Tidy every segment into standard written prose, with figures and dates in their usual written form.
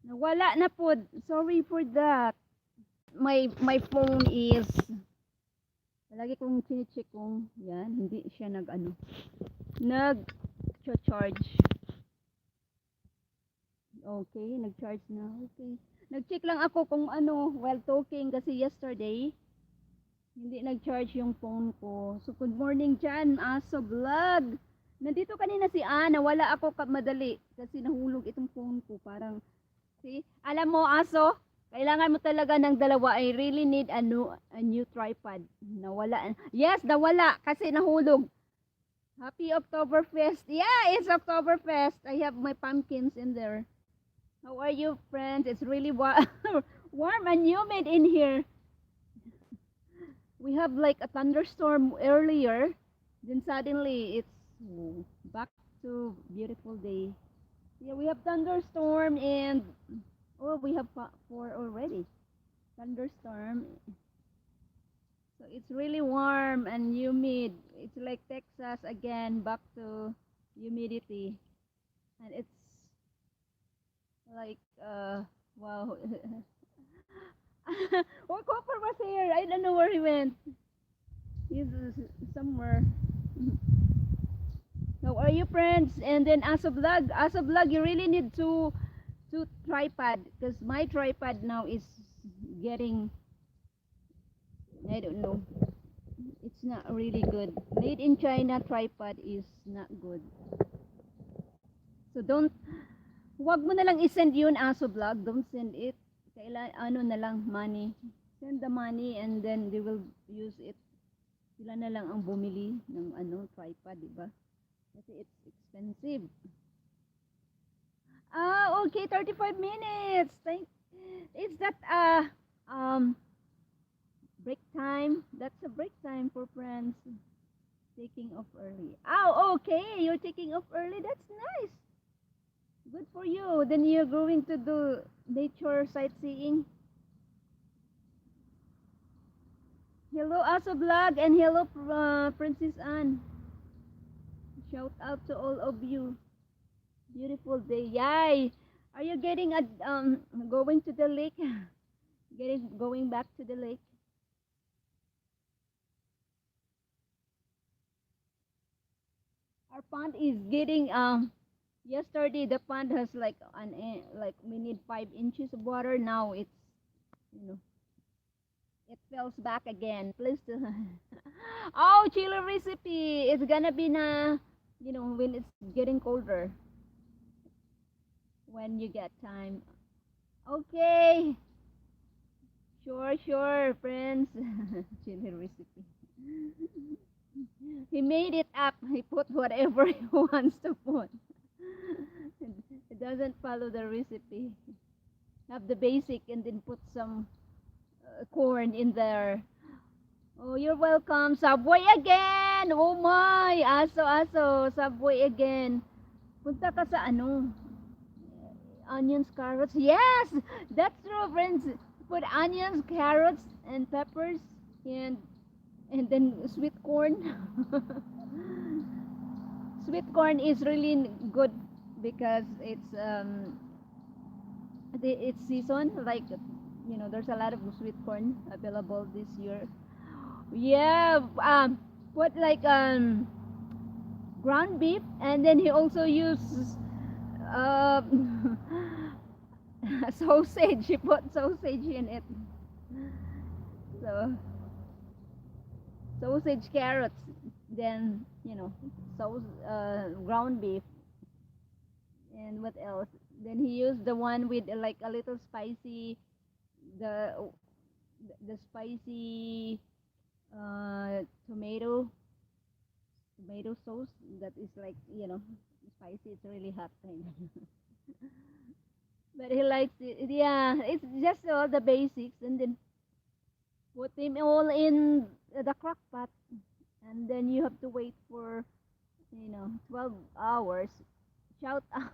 Wala na po. Sorry for that. My phone is lagi kong chine-check kung yan, hindi siya nag-charge. Okay, nag-charge na. Okay. Nag-check lang ako kung while talking kasi yesterday hindi nag-charge yung phone ko. So good morning dyan, Aso Vlog. Nandito kanina si Ana, wala ako madali kasi nahulog itong phone ko. Parang see, alam mo Aso, kailangan mo talaga ng dalawa. I really need a new tripod. Nawala. Yes, nawala kasi nahulog. Happy Oktoberfest. Yeah, it's Oktoberfest. I have my pumpkins in there. How are you, friends? It's really warm and humid in here. We have like a thunderstorm earlier. Then suddenly it's back to beautiful day. Yeah, we have thunderstorm and oh, we have four already. Thunderstorm. So it's really warm and humid. It's like Texas again, back to humidity. And it's like wow. Oh, Copper was here. I don't know where he went. He's somewhere. How are you, friends? And then as a vlog, you really need to tripod because my tripod now is getting, I don't know, it's not really good. Made in China tripod is not good. So don't, wag mo na lang isend yun Aso vlog. Don't send it. Ano na lang, money. Send the money and then they will use it. Sila na lang ang bumili ng tripod, di ba? Kasi it's expensive. Ah, okay, 35 minutes. Is that break time? That's a break time for friends taking off early. Oh, okay, you're taking off early. That's nice. Good for you. Then you're going to do nature sightseeing. Hello, Aso Vlog, and hello, Princess Anne. Shout out to all of you. Beautiful day. Yay! Are you getting going to the lake? Going back to the lake? Our pond is getting yesterday the pond has like like we need 5 inches of water. Now it's you know it fills back again. Please to oh, chili recipe. It's gonna be na when it's getting colder, when you get time. Okay. Sure, friends. Chili recipe. He made it up. He put whatever he wants to put. It doesn't follow the recipe. Have the basic and then put some corn in there. Oh, you're welcome. Subway again. Oh my. Aso. Subway again. Punta ka sa onions, carrots. Yes, that's true, friends. Put onions, carrots, and peppers, and then sweet corn. Sweet corn is really good because it's season. Like there's a lot of sweet corn available this year. Yeah, put like ground beef, and then he also uses uh, sausage. He put sausage in it. So sausage, carrots, then ground beef, and what else? Then he used the one with like a little spicy, the the spicy tomato sauce that is like spicy. It's really hot thing. But he likes it. Yeah, it's just all the basics, and then put them all in the crock pot, and then you have to wait for 12 hours. Shout out.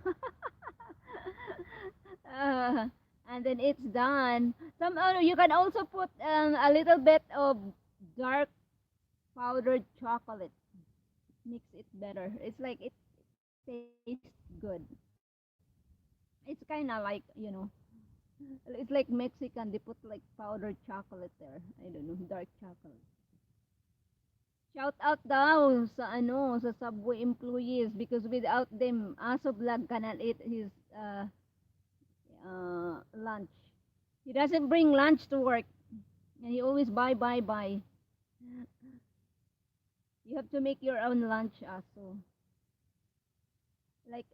uh, and then it's done. You can also put a little bit of dark powdered chocolate. Mix it better. It's like it tastes good. It's kind of like It's like Mexican. They put like powdered chocolate there. I don't know, dark chocolate. Shout out daw sa ano, sa Subway employees because without them, Aso Vlog cannot eat his lunch. He doesn't bring lunch to work, and he always buy. You have to make your own lunch, Aso. Like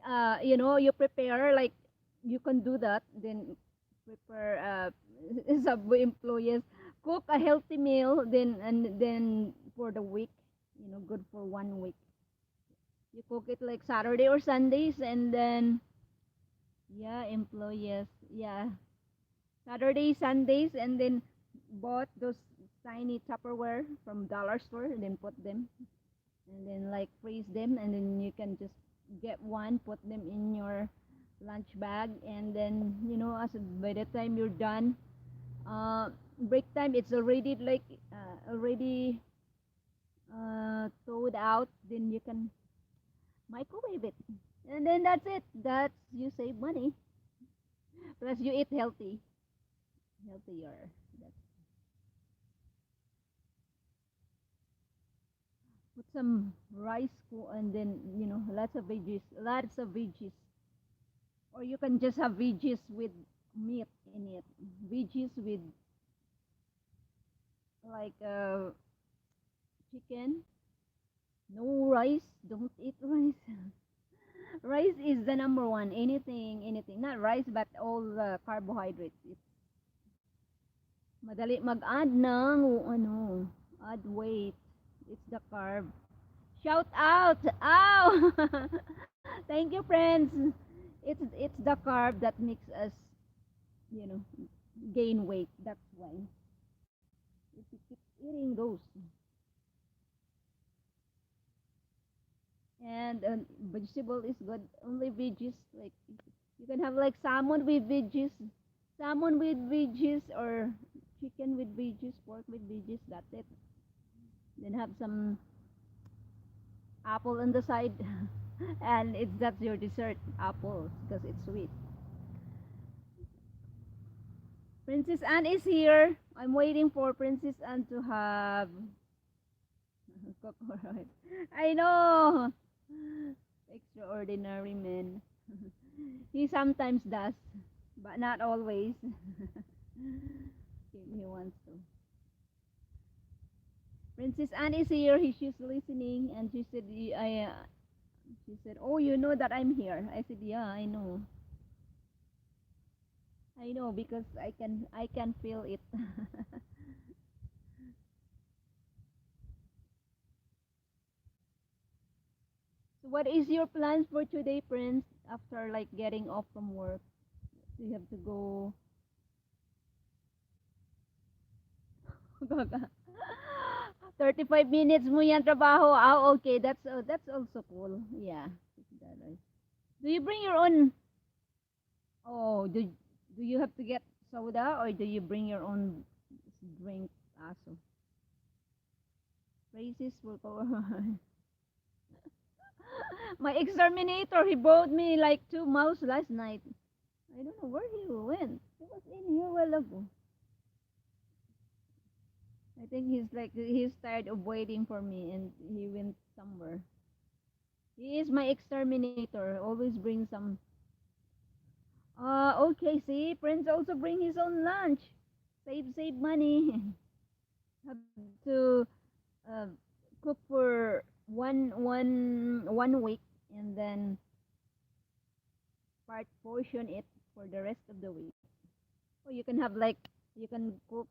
you prepare like you can do that. Then prepare Subway employees cook a healthy meal. Then for the week, good for 1 week. You cook it like Saturday or Sundays, and then yeah, employees, yeah, Saturday, Sundays, and then bought those tiny Tupperware from dollar store, and then put them, and then like freeze them, and then you can just get one, put them in your lunch bag, and then as by the time you're done, uh, break time, it's already like already thawed out. Then you can microwave it, and then that's it. That's you save money. Plus you eat healthier. That's, put some rice and then lots of veggies. Or you can just have veggies with meat in it. Veggies with like chicken. No rice. Don't eat rice. Rice is the number one. Anything. Not rice, but all the carbohydrates. It's madali mag-add ng add weight. It's the carb. Shout out! Ow! Thank you, friends. It's the carb that makes us, you know, gain weight. That's why. If you keep eating those, and vegetable is good. Only veggies, like you can have like salmon with veggies, or chicken with veggies, pork with veggies. That's it. Then have some apple on the side, and that's your dessert. Apple because it's sweet. Princess Anne is here. I'm waiting for Princess Anne to have coconut. I know. Extraordinary man. He sometimes does, but not always. He wants to. Princess Anne is here. She's listening, and she said, She said, "Oh, you know that I'm here." I said, "Yeah, I know. I know because I can feel it." So what is your plans for today, Prince? After like getting off from work, do you have to go? 35 minutes mo yan trabaho. Ah, okay. That's also cool. Yeah. $50. Do you bring your own? Oh, do you have to get soda, or do you bring your own drink? Also, praises for my exterminator. He brought me like two mouse last night. I don't know where he went. He was in here a while ago. I think he's tired of waiting for me, and he went somewhere. He is my exterminator. Always bring some. Okay. See, Prince also bring his own lunch. Save money. Have to uh, cook for one week, and then portion it for the rest of the week. Or you can have like you can cook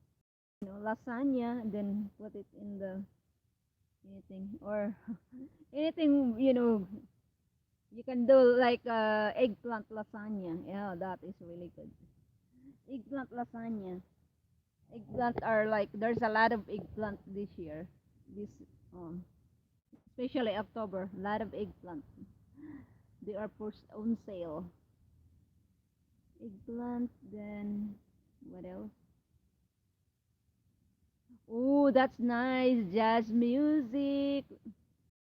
lasagna, and then put it in the anything, or anything, you can do like eggplant lasagna. Yeah, that is really good. Eggplant lasagna. Eggplant are like there's a lot of eggplant this year. This um especially October, a lot of eggplant. They are on sale. Eggplant, then what else? Oh, that's nice. Jazz music.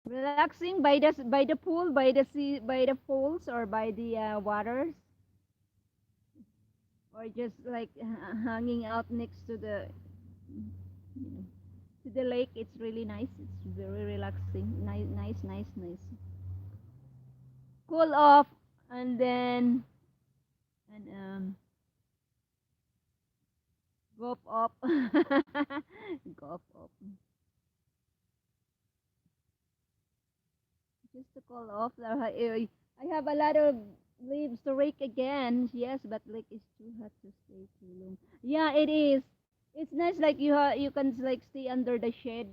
Relaxing by the pool, by the sea, by the falls, or by the waters. or just like hanging out next to the, you know, to the lake. It's really nice. It's very relaxing. Nice, nice, nice, nice. Cool off, and then and go up, go up. Just to cool off. I have a lot of leaves to rake again. Yes, but lake is too hot to stay too long. Yeah, it is. It's nice. Like you can like stay under the shade.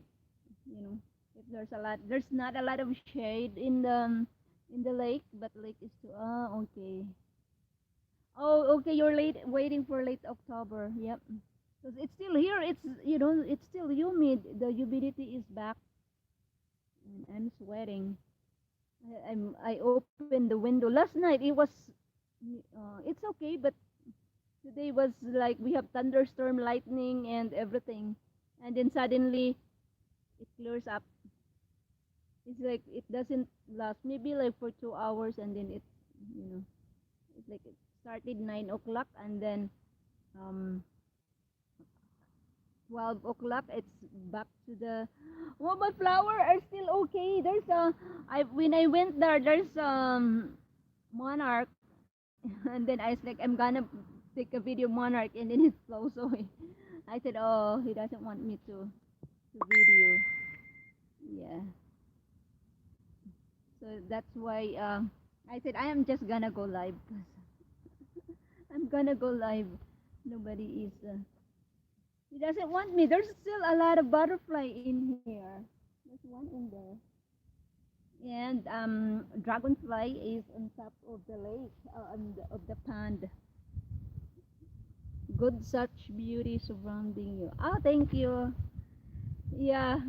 You know, if there's a lot, there's not a lot of shade in the lake, but lake is too. Oh, okay. Oh, okay. You're late, waiting for late October. Yep. Because it's still here. It's still humid. The humidity is back, and I'm sweating. I opened the window last night. It's okay, but today was like we have thunderstorm, lightning, and everything, and then suddenly it clears up. It's like it doesn't last. Maybe like for 2 hours, and then you know, it's like it started 9 o'clock, and then um 12 o'clock. It's back to the. Oh, my flower are still okay. There's a. I when I went there, there's monarch. And then I was like, I'm gonna take a video monarch, and then it flows away. I said, oh, he doesn't want me to video. Yeah, so that's why I said I am just gonna go live. 'Cause I'm gonna go live. Nobody is. He doesn't want me. There's still a lot of butterfly in here. There's one in there. And dragonfly is on top of the lake, of the pond. Good such beauty surrounding you. Oh, thank you. Yeah,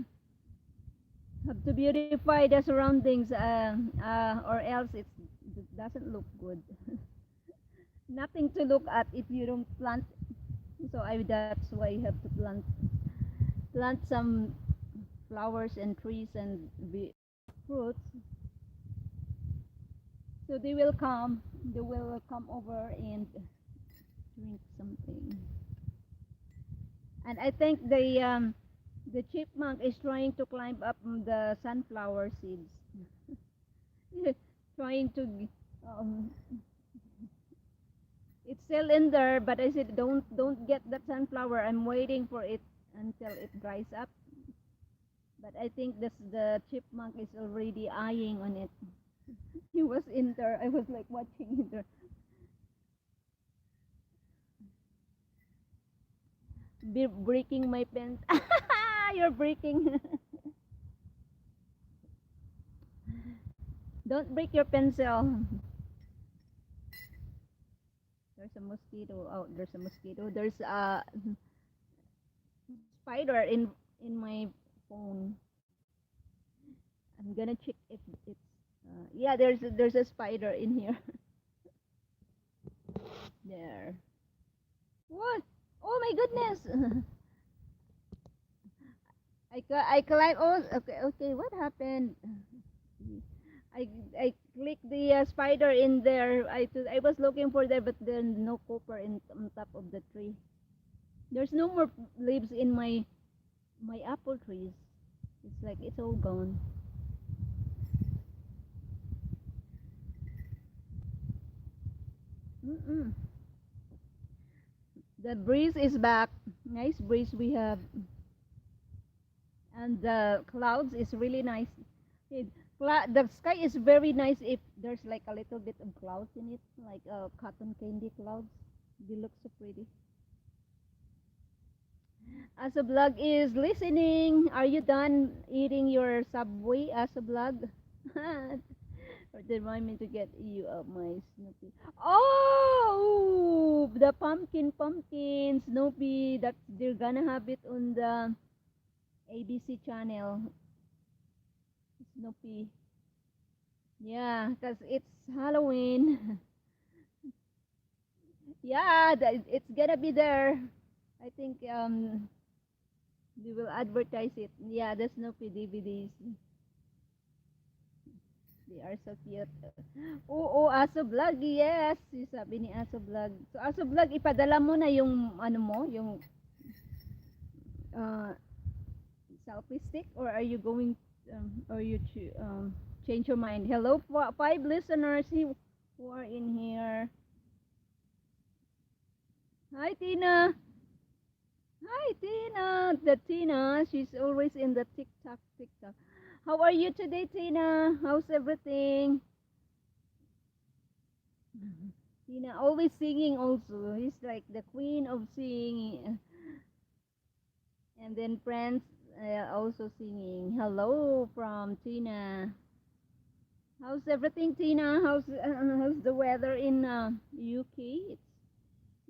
have to beautify the surroundings, or else it doesn't look good. Nothing to look at if you don't plant. So that's why you have to plant some flowers and trees and fruits. So they will come over and drink something. And I think the chipmunk is trying to climb up the sunflower seeds. Trying to um, it's still in there, but I said don't get that sunflower. I'm waiting for it until it dries up. But I think the chipmunk is already eyeing on it. He was in there. I was like watching him there. Breaking my pens. You're breaking. Don't break your pencil. There's a mosquito. Oh, there's a mosquito. There's a spider in my phone. I'm gonna check if it's. Yeah, there's a spider in here. There. What? Oh my goodness! I climb. Oh, okay, okay. What happened? I clicked the spider in there. I was looking for there, but there's no copper on top of the tree. There's no more leaves in my apple trees. It's like it's all gone. Mm-mm. The breeze is back. Nice breeze we have, and the clouds is really nice. It, the sky is very nice if there's like a little bit of clouds in it, like cotton candy clouds. They look so pretty. As a blog is listening, are you done eating your subway as a blog? Or they remind me to get you up my Snoopy. Oh, the pumpkin Snoopy. That they're gonna have it on the ABC channel. Snoopy. Yeah, cause it's Halloween. Yeah, it's gonna be there. I think we will advertise it. Yeah, the Snoopy DVDs. They are so cute. Oo, Aso Vlog, yes. Sabi ni Aso Vlog. So, Aso Vlog, ipadala mo na yung, ano mo, yung uh, selfie stick, or are you going, or you change your mind? Hello, five listeners who are in here. Hi, Tina. Hi, Tina. The Tina, she's always in the TikTok, TikTok. How are you today, Tina? How's everything? Tina always singing also. He's like the queen of singing. And then friends also singing. Hello from Tina. How's everything, Tina? How's the weather in UK?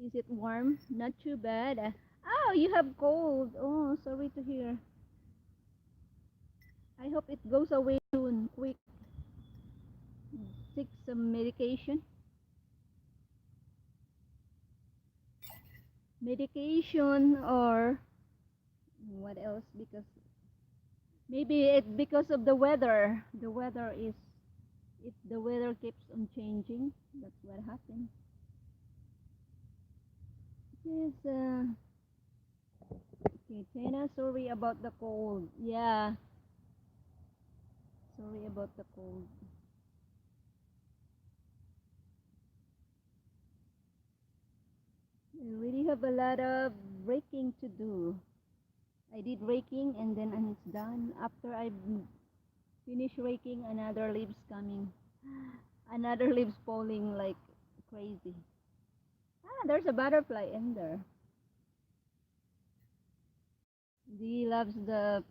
Is it warm? Not too bad. Oh, you have cold. Oh, sorry to hear. I hope it goes away soon. Quick. Take some medication. Medication or what else? Because maybe it because of the weather. The weather is if the weather keeps on changing, that's what happens. Yes, okay, Tina, sorry about the cold. Yeah, sorry about the cold. I really have a lot of raking to do. I did raking and then it's done. After I finish raking, another leaves coming. Another leaves falling like crazy. Ah, there's a butterfly in there. He loves the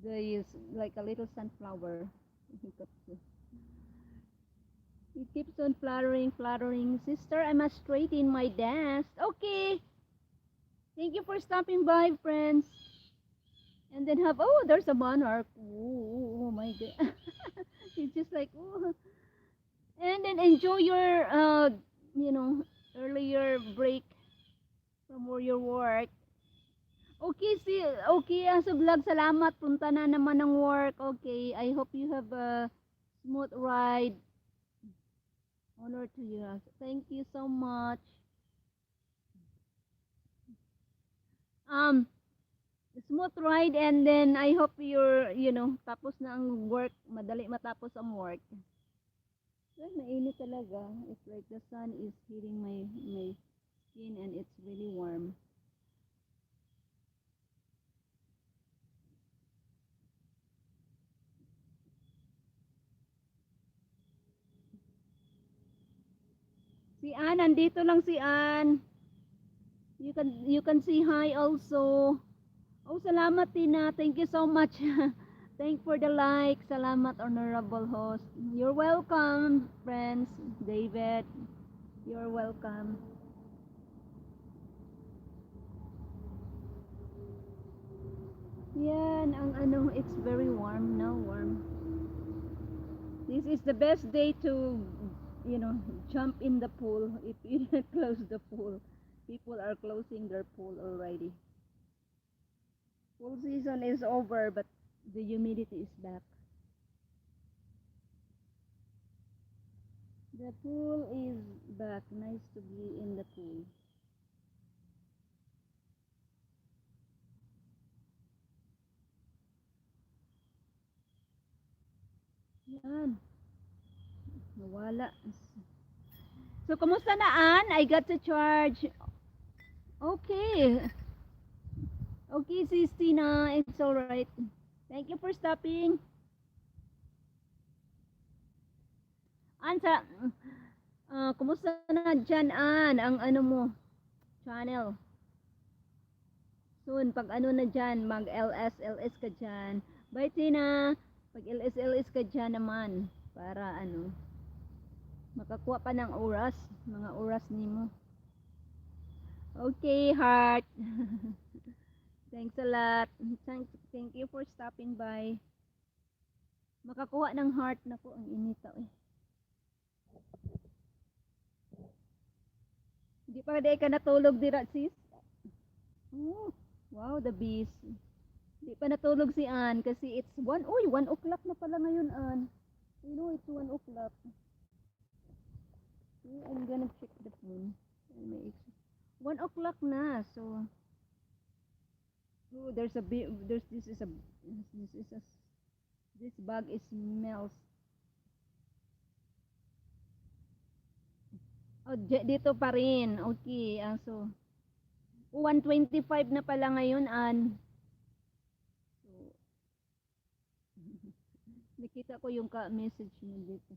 is like a little sunflower. He keeps on fluttering, fluttering. Sister, I must straighten my desk. Okay. Thank you for stopping by, friends. And then have, oh, there's a monarch. Oh my God. It's just like, oh. And then enjoy your, you know, earlier break from where your work. Okay, see, okay, sa vlog, salamat. Punta na naman ng work. Okay, I hope you have a smooth ride. Honor to you. Thank you so much. Um, smooth ride and then I hope you're, tapos na ang work, madali matapos ang work. Well, mainit talaga. It's like the sun is hitting my skin and it's really warm. Si Ann, nandito lang si Ann. You can say hi also. Oh, salamat Tina. Thank you so much. Thank for the like. Salamat, honorable host. You're welcome, friends. David, you're welcome. Yan, ang ano, it's very warm now, warm. This is the best day to, you know, jump in the pool if you didn't close the pool. People are closing their pool already. Pool season is over, but the humidity is back. The pool is back. Nice to be in the pool. Yan. Nawala. So, kumusta na, Ann? I got to charge. Okay. Okay, Sis Tina. It's alright. Thank you for stopping. Ann, kumusta na dyan, Ann? Ang ano mo, channel. Soon, pag ano na dyan, mag-LS ka dyan. Bye, Tina. Pag LS ka dyan naman. Para ano, makakuha pa ng oras. Mga oras nimo. Okay, heart. Thanks a lot. Thank you for stopping by. Makakuha ng heart na po. Ang inita eh. Hindi pa di ka natulog dira sis. Oh, wow, the bees. Di pa natulog si Ann kasi it's 1. Uy, 1 o'clock na pala ngayon, Ann. You know, it's 1 o'clock. Okay, I'm gonna check the phone. 1 o'clock na, so oh, there's a big, there's this is a this bag is smells. Oh, dito pa rin. Okay, so 1:25 na pala ngayon, An. So, nakita ko yung ka-message mo dito.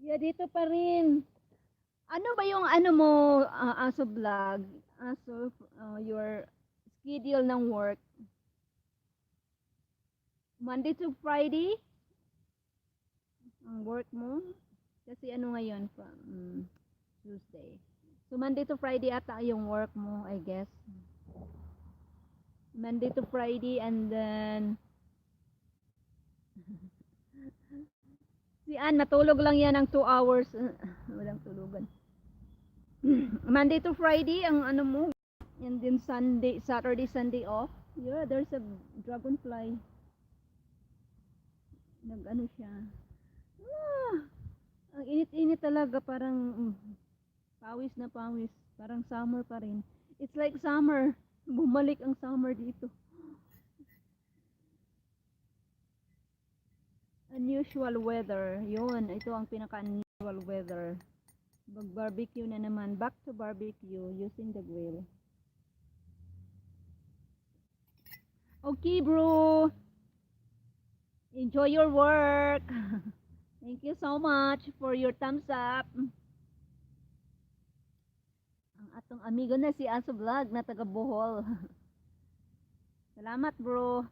Yeah, dito pa rin. Ano ba yung ano mo, aso vlog? Aso, your schedule ng work? Monday to Friday? Ang work mo? Kasi ano ngayon pa? Tuesday. So Monday to Friday ata yung work mo, I guess. Monday to Friday and then si Ann natulog lang yan ng 2 hours. Walang tulugan. Monday to Friday ang ano mo, and then Sunday, Saturday, Sunday off. Yeah, there's a dragonfly. Nag-ano siya. Ah, ang init-init talaga, parang pawis na pawis. Parang summer pa rin. It's like summer. Bumalik ang summer dito. Unusual weather. Yun, ito ang pinaka-unusual weather. Mag-barbecue na naman. Back to barbecue using the grill. Okay, bro. Enjoy your work. Thank you so much for your thumbs up. Ang atong amigo na si Aso Vlog na taga Bohol. Salamat, bro.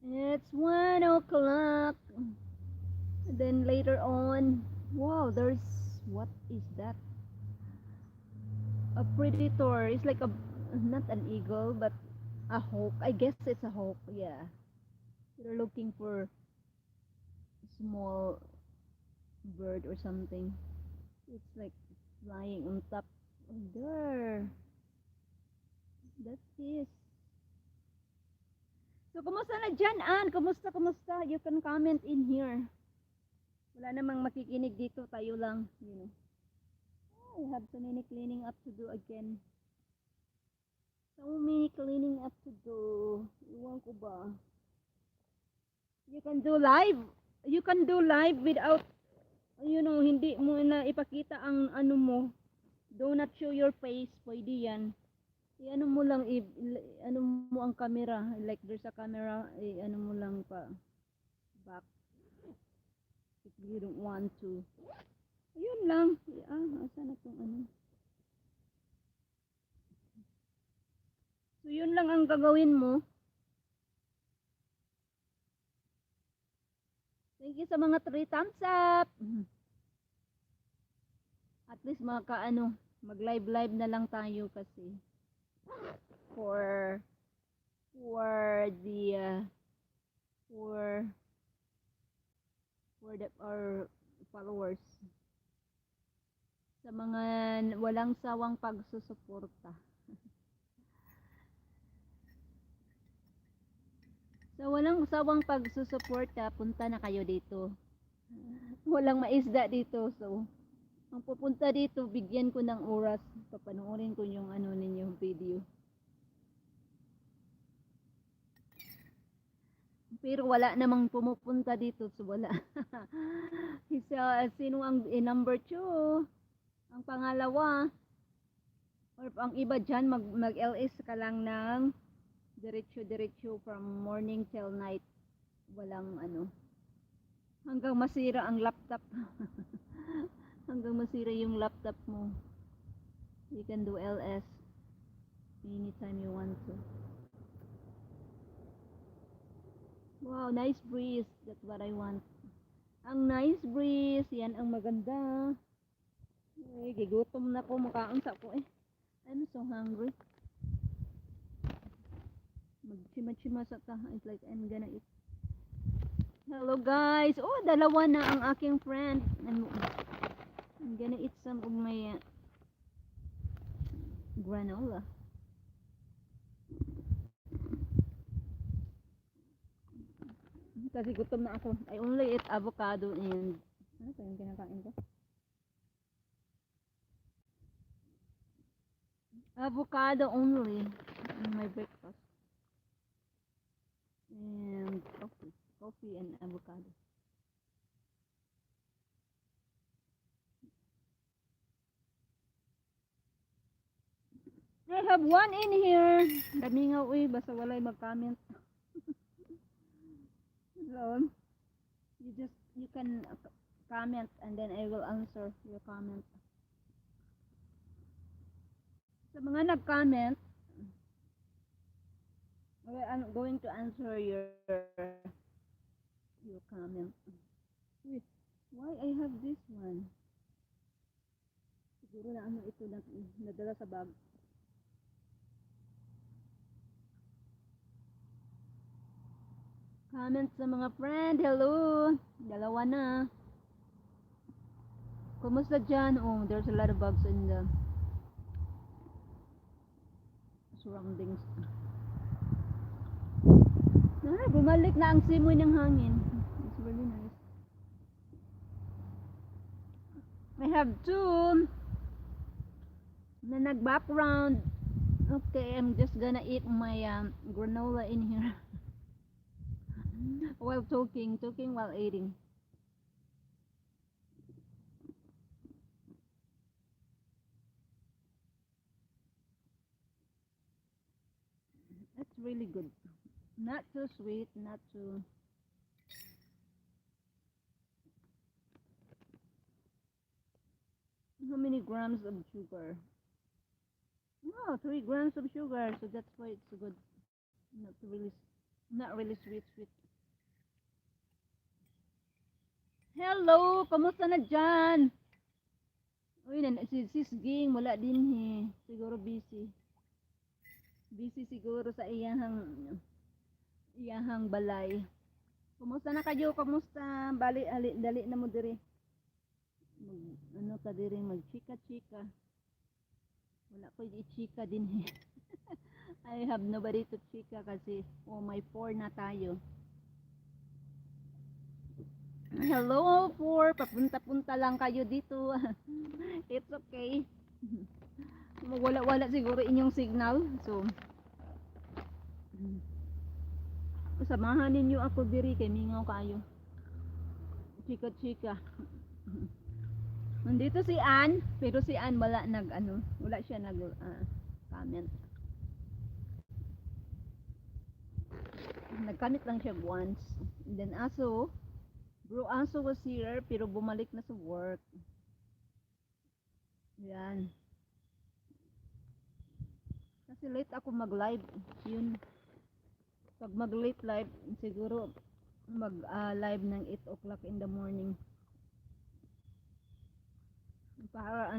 It's 1 o'clock. Then later on, wow, there's, what is that? A predator. It's like a, not an eagle, but a hawk. I guess it's a hawk, yeah. They're looking for small bird or something. It's like flying on top. Oh, there. That is. So, kumusta na dyan, Ann? Kumusta, kumusta? You can comment in here. Wala namang makikinig dito. Tayo lang, you know. Oh, I have so many cleaning up to do again. So many cleaning up to do. Iwan ko ba? You can do live. You can do live without, you know, hindi mo na ipakita ang ano mo. Do not show your face. Pwede yan. I-ano mo lang, ano mo ang camera. Like there's a camera, ano mo lang pa. Back. If you don't want to. Ayun lang. Asan na itong ano. So, yun lang ang gagawin mo. Thank you sa mga 3 thumbs up. At least maka-ano, mag-live na lang tayo kasi. For the our followers, sa mga walang sawang pagsusuporta. Sa walang sawang pagsusuporta, punta na kayo dito. Walang maisda dito, so ang pupunta dito, bigyan ko ng oras, papanoorin ko yung ano ninyong video. Pero wala namang pumupunta dito, so wala. Sino ang number 2? Ang pangalawa, or ang iba dyan, mag-LS ka lang ng diretso from morning till night. Walang ano. Hanggang masira ang laptop. Hanggang masira yung laptop mo. You can do LS anytime you want to. Wow, nice breeze. That's what I want. Ang nice breeze. Yan ang maganda. Eh, gigutom na ko. Makaang sa ko eh. I'm so hungry. Magchima-chima sa ta. It's like I'm gonna eat. Hello guys. Oh, dalawa na ang aking friend. I'm gonna eat some of my granola. Kasi gutom na ako. I only eat avocado and ano pa yung kinakain ko? Avocado only in my breakfast. And coffee. Coffee and avocado. I have one in here. Dami nga uy, basta walay mag-comment. So, you can comment and then I will answer your comment. Sa mga nag-comment, I'm going to answer your comment. Wait, why I have this one? Siguro na ano ito na nadala sa bag. Comment sa mga friend. Hello. Dalawa na. Kumusta dyan? Oh, there's a lot of bugs in the surroundings. Bumalik na ang simoy ng hangin. It's really nice. I have two na nag-background. Okay, I'm just gonna eat my granola in here while talking while eating. That's really good. Not too sweet, not too. How many grams of sugar? Oh, 3 grams of sugar. So that's why it's good. Not really, not really sweet. Hello, kamusta na dyan? Uy, si Ging, wala din siguro busy. Busy siguro sa iyahang balay. Kumusta na kayo? Kamusta? Dali na mo diri. Ano ka diri magchika-chika. Wala ko i-chika din I have nobody to chika kasi my 4 na tayo. Hello 4, papunta-punta lang kayo dito. It's okay. Wala siguro inyong signal. So samahan ninyo ako diri kay mingaw kayo. Chika-chika. Nandito si Ann, pero si Ann wala siya comment. Nag-comment lang siya once. And then Bro Aso was here pero bumalik na sa work. Yan. Kasi late ako mag-live. Yun. Pag mag-late live, siguro mag-live ng 8 o'clock in the morning. Para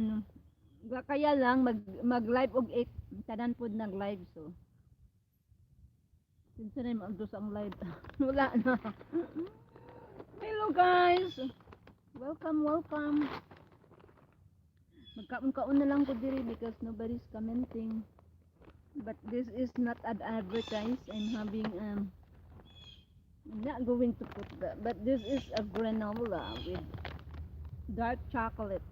kaya lang mag-live og 8 tanan pod nag-live so. Sinsa na mag-dos ang live. Wala na. Hello guys. Welcome. Magkaon na lang ko diri because nobody's commenting. But this is not an advertise. I'm not going to put that. But this is a granola with dark chocolate.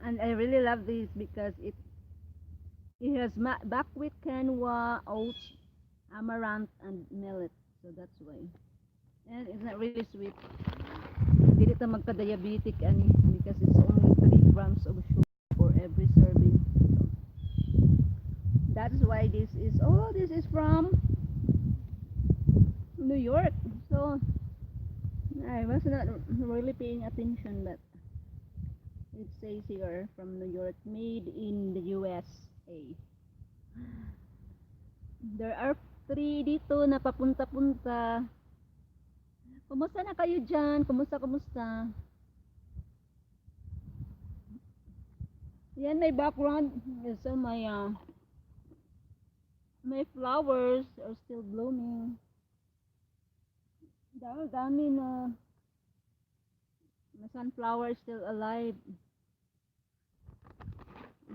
And I really love this because it has buckwheat, quinoa, oats, amaranth, and millet. So that's why. And it's not really sweet. Hindi ito magka-diabetic because it's only 3 grams of sugar for every serving. So that's why this is from New York. So I was not really paying attention, but it says here from New York, made in the USA. There are 3 dito na papunta-punta. Kumusta na kayo dyan? Kumusta? Yan, my background. So my flowers are still blooming. Dami na. My sunflower is still alive.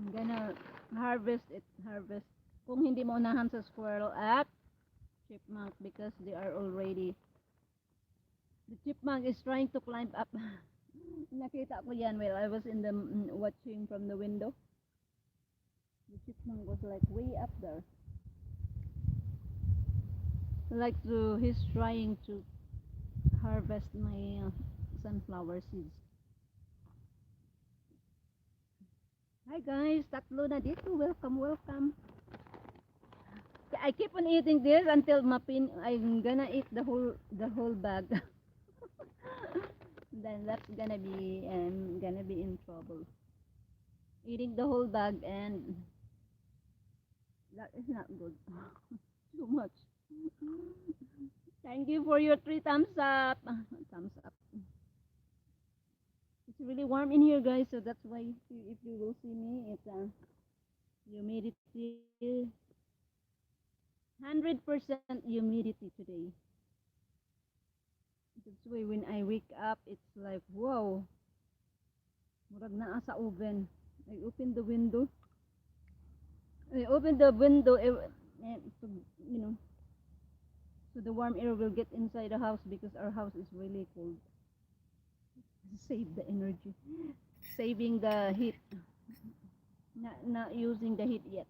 I'm gonna harvest it, harvest. Kung hindi mo unahan sa squirrel at chipmunk because they are already, the chipmunk is trying to climb up. Nakita ko yan while I was in the watching from the window. The chipmunk was like way up there. Like he's trying to harvest my sunflower seeds. Hi guys, tatlo na dito. Welcome, welcome. I keep on eating this until I'm gonna eat the whole bag. Then that's gonna be I'm gonna be in trouble. Eating the whole bag and that is not good. Too much. Thank you for your 3 thumbs up. Thumbs up. It's really warm in here, guys. So that's why if you will see me, it's humidity, 100% humidity today. That's why when I wake up, it's like wow, murag naa sa oven. I open the window. I open the window, to, you know, so the warm air will get inside the house because our house is really cold. Save the energy, saving the heat, not using the heat yet.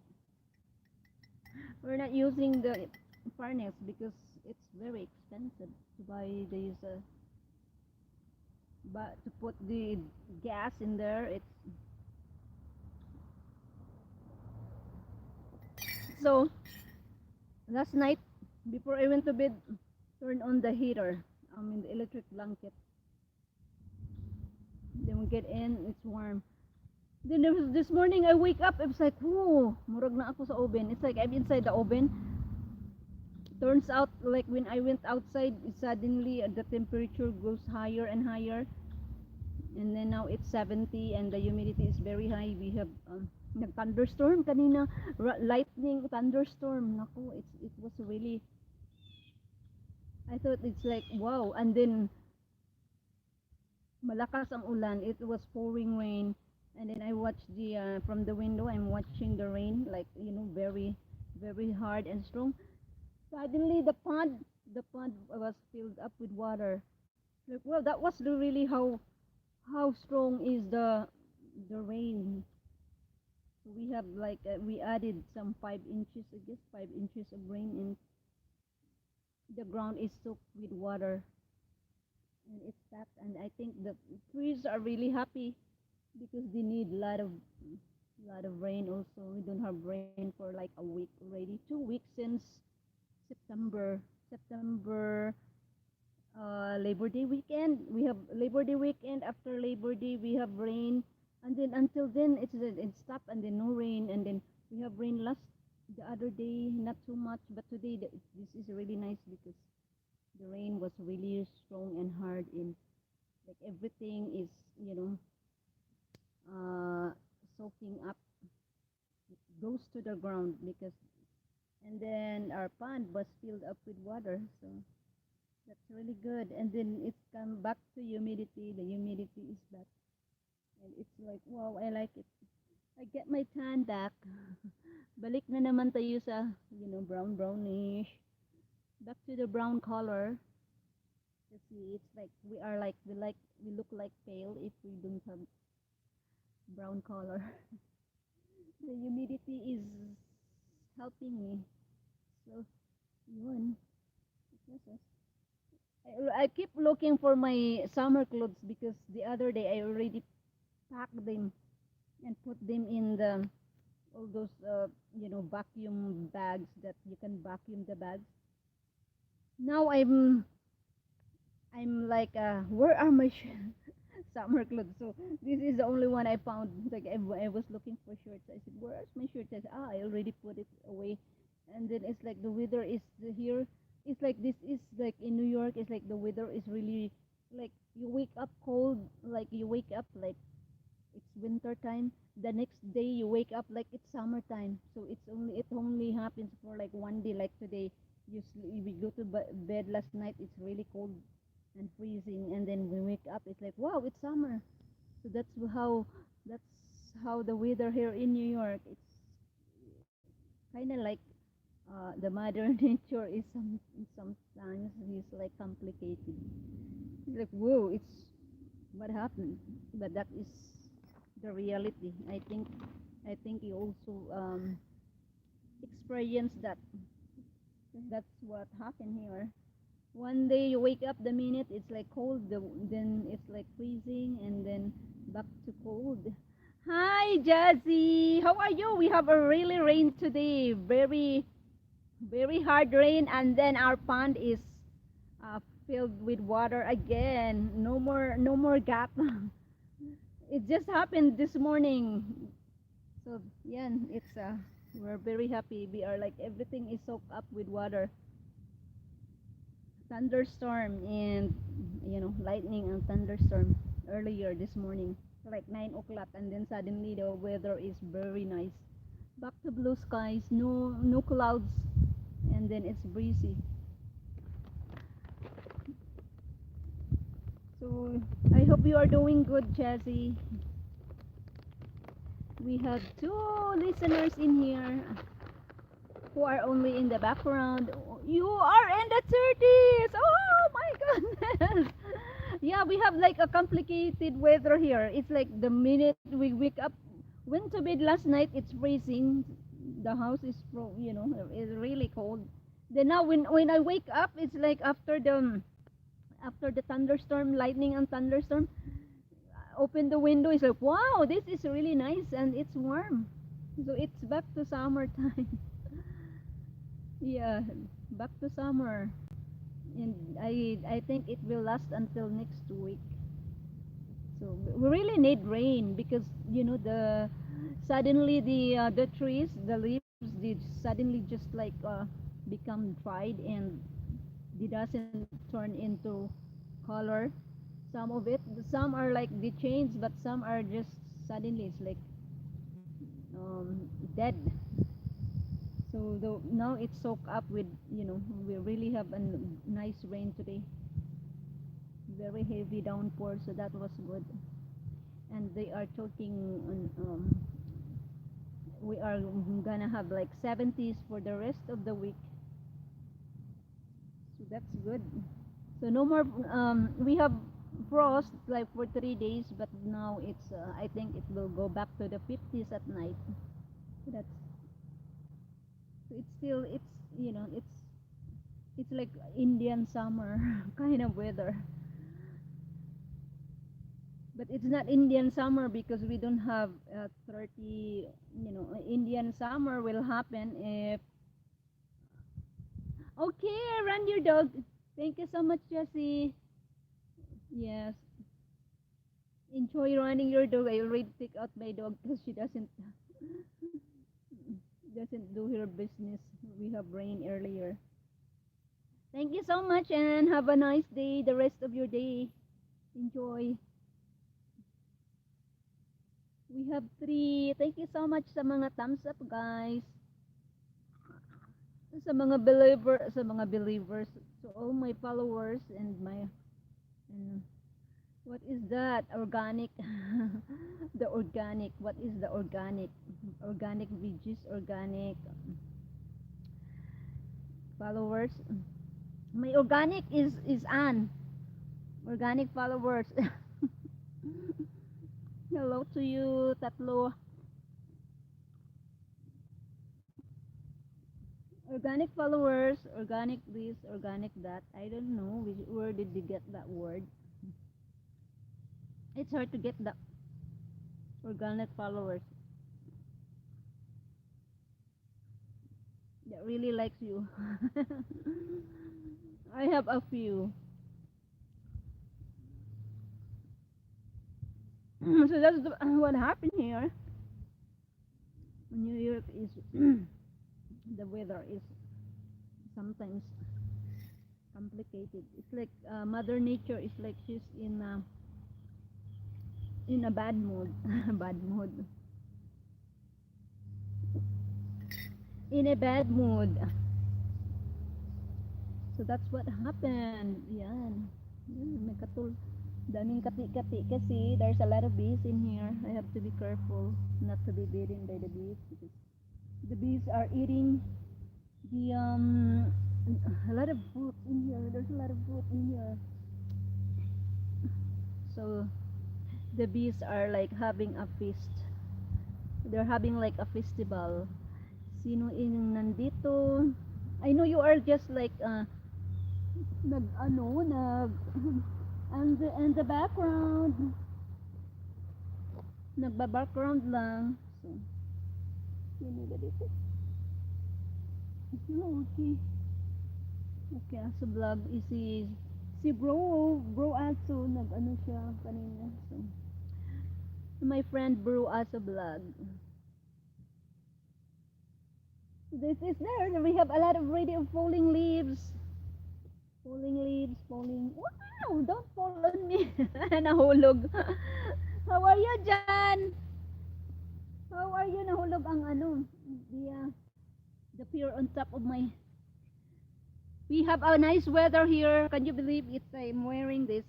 We're not using the furnace because it's very expensive to buy these but to put the gas in there. It's so last night before I went to bed, turn on the heater, I mean the electric blanket. Then we get in, it's warm. Then there was, this morning I wake up, I was like, whoa, murag na ako sa oven. It's like I'm inside the oven. Turns out, like when I went outside, suddenly the temperature goes higher and higher. And then now it's 70 and the humidity is very high. We have thunderstorm kanina, lightning, thunderstorm. Naku, it was really, I thought it's like, wow. And then malakas ang ulan. It was pouring rain. And then I watched from the window, I'm watching the rain, like, very, very hard and strong. Suddenly the pond was filled up with water. Like, well, that was really how strong is the rain. So we have like we added some 5 inches, I guess 5 inches of rain, and the ground is soaked with water, and it's that. And I think the trees are really happy because they need a lot of rain. Also, we don't have rain for like a week already, 2 weeks since September. September Labor Day weekend. We have Labor Day weekend. After Labor Day, we have rain, and then until then, it stopped, and then no rain, and then we have rain last the other day, not too much, but today this is really nice because the rain was really strong and hard. In like everything is you know uh, soaking up, it goes to the ground because, and then our pond was filled up with water, so that's really good. And then it's come back to humidity. The humidity is back. And it's like, wow, I like it. I get my tan back. Balik na naman tayo sa, brown brownish. Back to the brown color. You see, it's like we look like pale if we don't have brown color. The humidity is helping me. So, yun. Yes, I keep looking for my summer clothes because the other day I already packed them and put them in the all those vacuum bags that you can vacuum the bags. Now I'm like where are my summer clothes? So this is the only one I found. Like I was looking for shirts. I said, where's my shirt? I said, I already put it away. And then it's like the weather is here. It's like this is like in New York. It's like the weather is really like you wake up cold. Like you wake up like it's winter time. The next day you wake up like it's summertime. So it only happens for like one day. Like today, we go to bed last night. It's really cold and freezing, and then we wake up. It's like wow, it's summer. So that's how the weather here in New York. It's kind of like the mother nature is sometimes is like complicated. It's like whoa, it's what happened, but that is the reality. I think you also experience that. That's what happened here. One day you wake up, the minute it's like cold, then it's like freezing, and then back to cold. Hi, Jazzy. How are you? We have a really rain today. Very, very hard rain, and then our pond is uh, filled with water again. No more gap. It just happened this morning. So yeah, it's we're very happy. We are like everything is soaked up with water. Thunderstorm and lightning and thunderstorm earlier this morning, like 9 o'clock, and then suddenly the weather is very nice. Back to blue skies, no clouds, and then it's breezy. So I hope you are doing good, Jazzy. We have two listeners in here who are only in the background. You are in the 30s. Oh my goodness. Yeah, we have like a complicated weather here. It's like the minute we wake up, went to bed last night, it's freezing. The house is is really cold. Then now when I wake up, it's like after the thunderstorm, lightning and thunderstorm, open the window, it's like wow, this is really nice and it's warm. So it's back to summertime. Yeah, back to summer. And I think it will last until next week. So we really need rain because the suddenly the trees, the leaves, they suddenly just like become dried, and it doesn't turn into color. Some of it, some are like they change, but some are just suddenly it's like dead. So now it's soaked up with we really have a nice rain today, very heavy downpour, so that was good. And they are talking on we are gonna have like 70s for the rest of the week, so that's good. So no more we have frost like for 3 days, but now it's I think it will go back to the 50s at night. So that's so it's still it's like Indian summer kind of weather. But it's not Indian summer because we don't have 30, Indian summer will happen if, okay, run your dog. Thank you so much, Jessie. Yes, enjoy running your dog. I already pick out my dog because she doesn't do her business. We have rain earlier. Thank you so much and have a nice day, the rest of your day. Enjoy. We have three. Thank you so much sa mga thumbs up, guys. Sa mga believers, to all my followers and what is that? Organic. The organic. What is the organic? Organic veggies, organic followers. My organic is Anne. Organic followers. Hello to you, tatlo. Organic followers, organic this, organic that. I don't know where did you get that word. It's hard to get the organic followers that really likes you. I have a few. So that's what happened here. New York is the weather is sometimes complicated. It's like Mother Nature is like she's in a bad mood, bad mood, in a bad mood. So that's what happened. Yan. Yan, may katul. Daming kati-kati kasi there's a lot of bees in here. I have to be careful not to be bitten by the bees because the bees are eating the a lot of fruit in here. There's a lot of fruit in here. So the bees are like having a feast. They're having like a festival. Sino in nandito? I know you are just like nag ano nag and the background nagba-background lang. So, sino ba dito? Oh, okay. Okay, so vlog is si bro Aso nag ano siya kanina. So, my friend bro Aso vlog. This is there. We have a lot of radio falling leaves. Falling leaves, falling. Wow! Don't fall on me. Nahulog. How are you, Jan? How are you? Nahulog ang ano. The pier on top of my. We have a nice weather here. Can you believe it? I'm wearing this.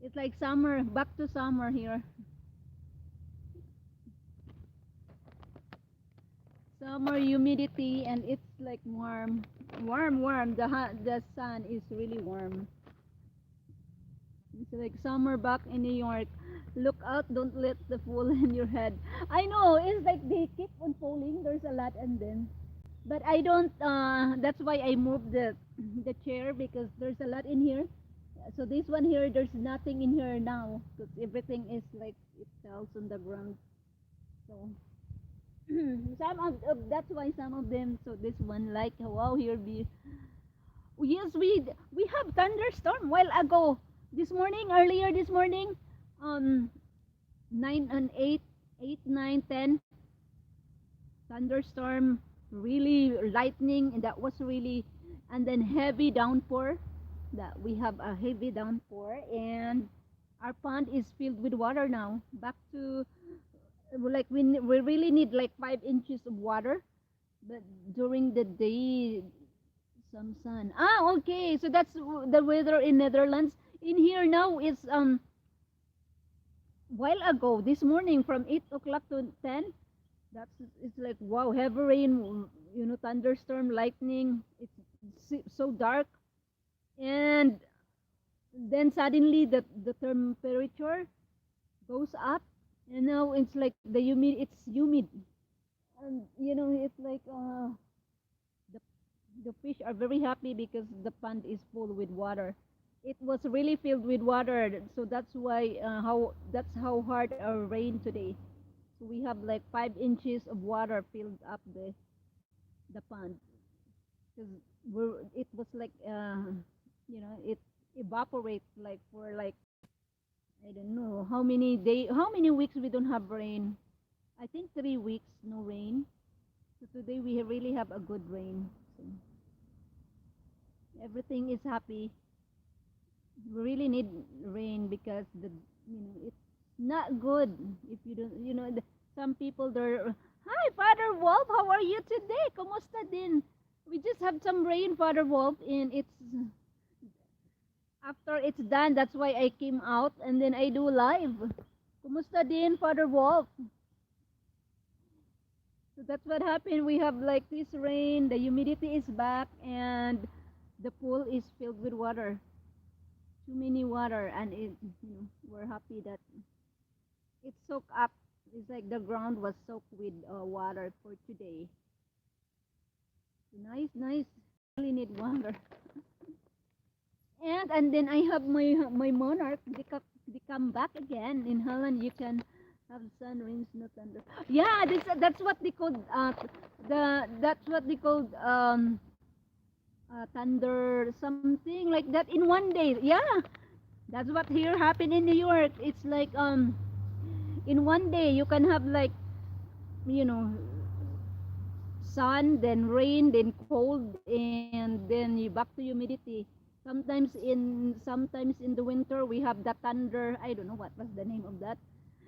It's like summer. Back to summer here. Summer humidity and it's like warm. Warm. The sun is really warm. It's like summer back in New York. Look out, don't let the fall in your head. I know, it's like they keep on falling. There's a lot and then. But I don't, that's why I moved the chair because there's a lot in here. So this one here, there's nothing in here now because everything is like, it falls on the ground. So that's why some of them, so this one like, wow, here be, yes, we have thunderstorm while ago. This morning, earlier this morning, um, 9 and 8, 8, 9, 10, thunderstorm, really lightning, and that was really, and then heavy downpour. That we have a heavy downpour, and our pond is filled with water now. Back to like we really need like 5 inches of water, but during the day some sun. Ah, okay. So that's the weather in Netherlands. In here now is while ago this morning from 8 o'clock to 10. That's it's like wow, heavy rain, thunderstorm, lightning. It's so dark, and then suddenly the temperature goes up, and now it's like the humid. It's humid, and it's like the the fish are very happy because the pond is full with water. It was really filled with water, so that's why how hard our rain today. So we have like 5 inches of water filled up the pond because it was like it evaporates like for like I don't know how many weeks we don't have rain. I think 3 weeks no rain. So today we really have a good rain. So everything is happy. We really need rain because it's not good if you don't some people they're hi Father Wolf, how are you today? Kumusta din? We just have some rain, Father Wolf, and it's after it's done, that's why I came out and then I do live. Kumusta din, Father Wolf? So that's what happened. We have like this rain, the humidity is back, and the pool is filled with water. Too many water, and we're happy that it soaked up. It's like the ground was soaked with water for today. Nice. Really need water. And then I have my monarch. They come back again in Holland. You can have sun, rains, no thunder. Yeah, that's what they called that's what they called thunder something like that in one day. Yeah, that's what here happened in New York. It's like in one day you can have like you know sun, then rain, then cold, and then you back to humidity. Sometimes in the winter we have the thunder. I don't know what was the name of that.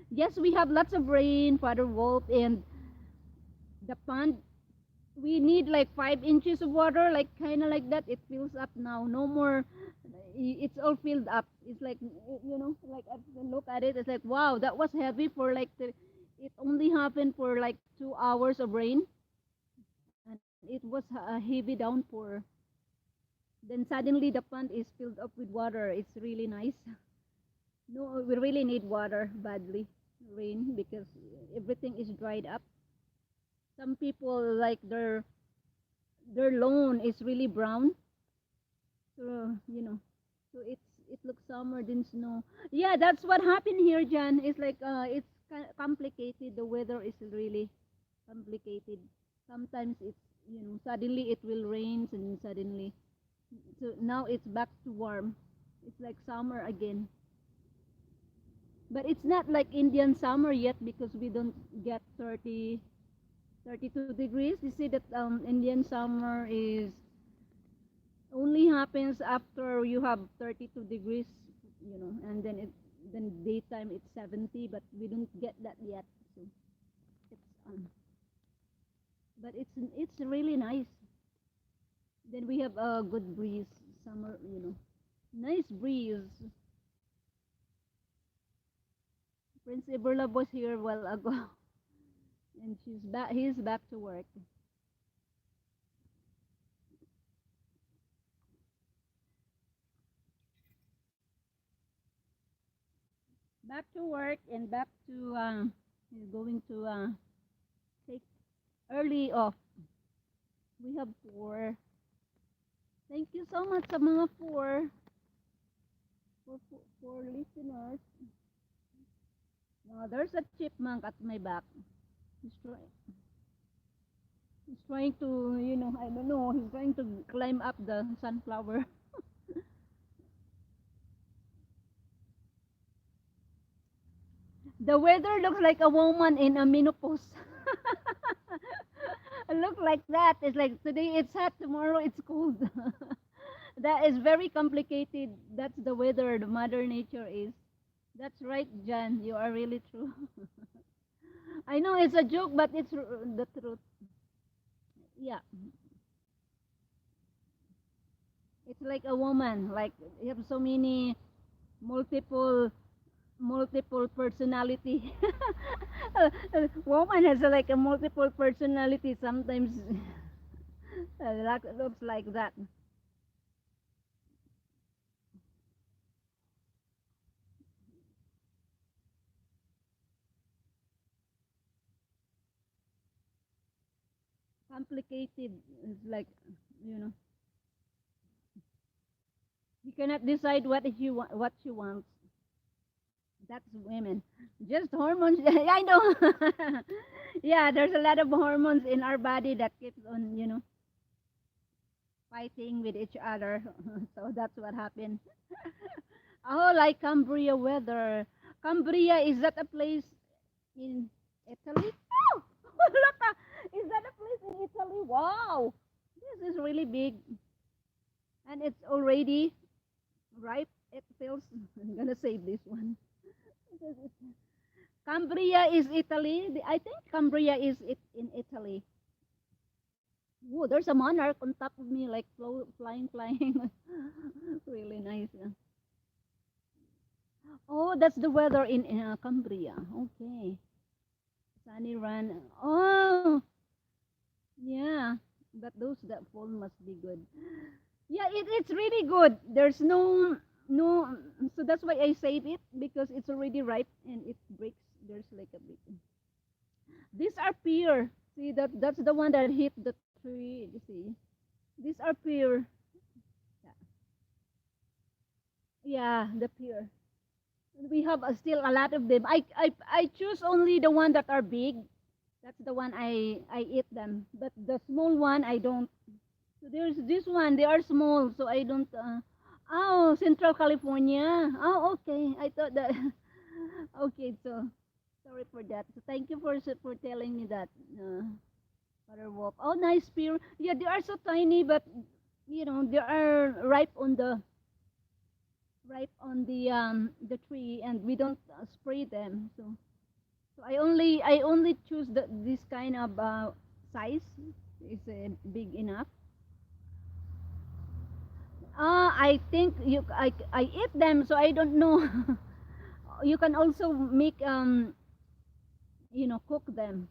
Yes, we have lots of rain, Father Wolf, and the pond. We need like 5 inches of water, like kind of like that. It fills up now. No more. it's all filled up. It's like like I look at it. It's like wow, that was heavy for like it only happened for like 2 hours of rain, and it was a heavy downpour. Then suddenly the pond is filled up with water. It's really nice. No, we really need water badly, rain because everything is dried up. Some people like their lawn is really brown, so so it looks summer then snow. Yeah, that's what happened here, Jan. It's like it's complicated. The weather is really complicated. Sometimes it's suddenly it will rain and suddenly so now it's back to warm. It's like summer again. But it's not like Indian summer yet because we don't get 32 degrees. You see that Indian summer is only happens after you have 32 degrees, and then daytime it's 70, but we don't get that yet. So it's but it's really nice. Then we have a good breeze, summer, nice breeze. Prince Iberlab was here a while ago, and she's back. He's back to work. Back to work and back to he's going to take early off. We have four. Thank you so much sa mga for listeners. There's a chipmunk at my back. He's trying. He's trying to, I don't know. He's trying to climb up the sunflower. The weather looks like a woman in a menopause. Look like that. It's like today it's hot, tomorrow it's cold. That is very complicated. That's the weather, the mother nature is. That's right, Jan. You are really true. I know it's a joke, but it's the truth. Yeah, it's like a woman. Like you have so many multiple personality. Woman has like a multiple personality. Sometimes looks like that. Complicated. It's like you know you cannot decide what you want. That's women. Just hormones. I know. Yeah, there's a lot of hormones in our body that keeps on, fighting with each other. So that's what happened. Oh, like Cambria weather. Cambria, is that a place in Italy? Oh, look, is that a place in Italy? Wow, this is really big, and it's already ripe. It feels. I'm gonna save this one. Cambria is Italy. I think Cambria is it in Italy. Whoa, there's a monarch on top of me, like flying. Really nice. Oh, that's the weather in Cambria. Okay, sunny run. Oh, yeah. But those that fall must be good. Yeah, it's really good. There's no. So that's why I save it because it's already ripe and it breaks. There's like a bit. These are pear. See that's the one that hit the tree. You see, these are pear. Yeah, the pear. We have still a lot of them. I choose only the one that are big. That's the one I eat them. But the small one I don't. So there's this one. They are small, so I don't. Oh, Central California. Oh, okay. I thought that. Okay, so sorry for that. So thank you for telling me that. Water wolf. Oh, nice spear. Yeah, they are so tiny, but they are ripe on the tree, and we don't spray them. So I only choose this kind of size. Is big enough. I think I eat them, so I don't know. You can also make cook them.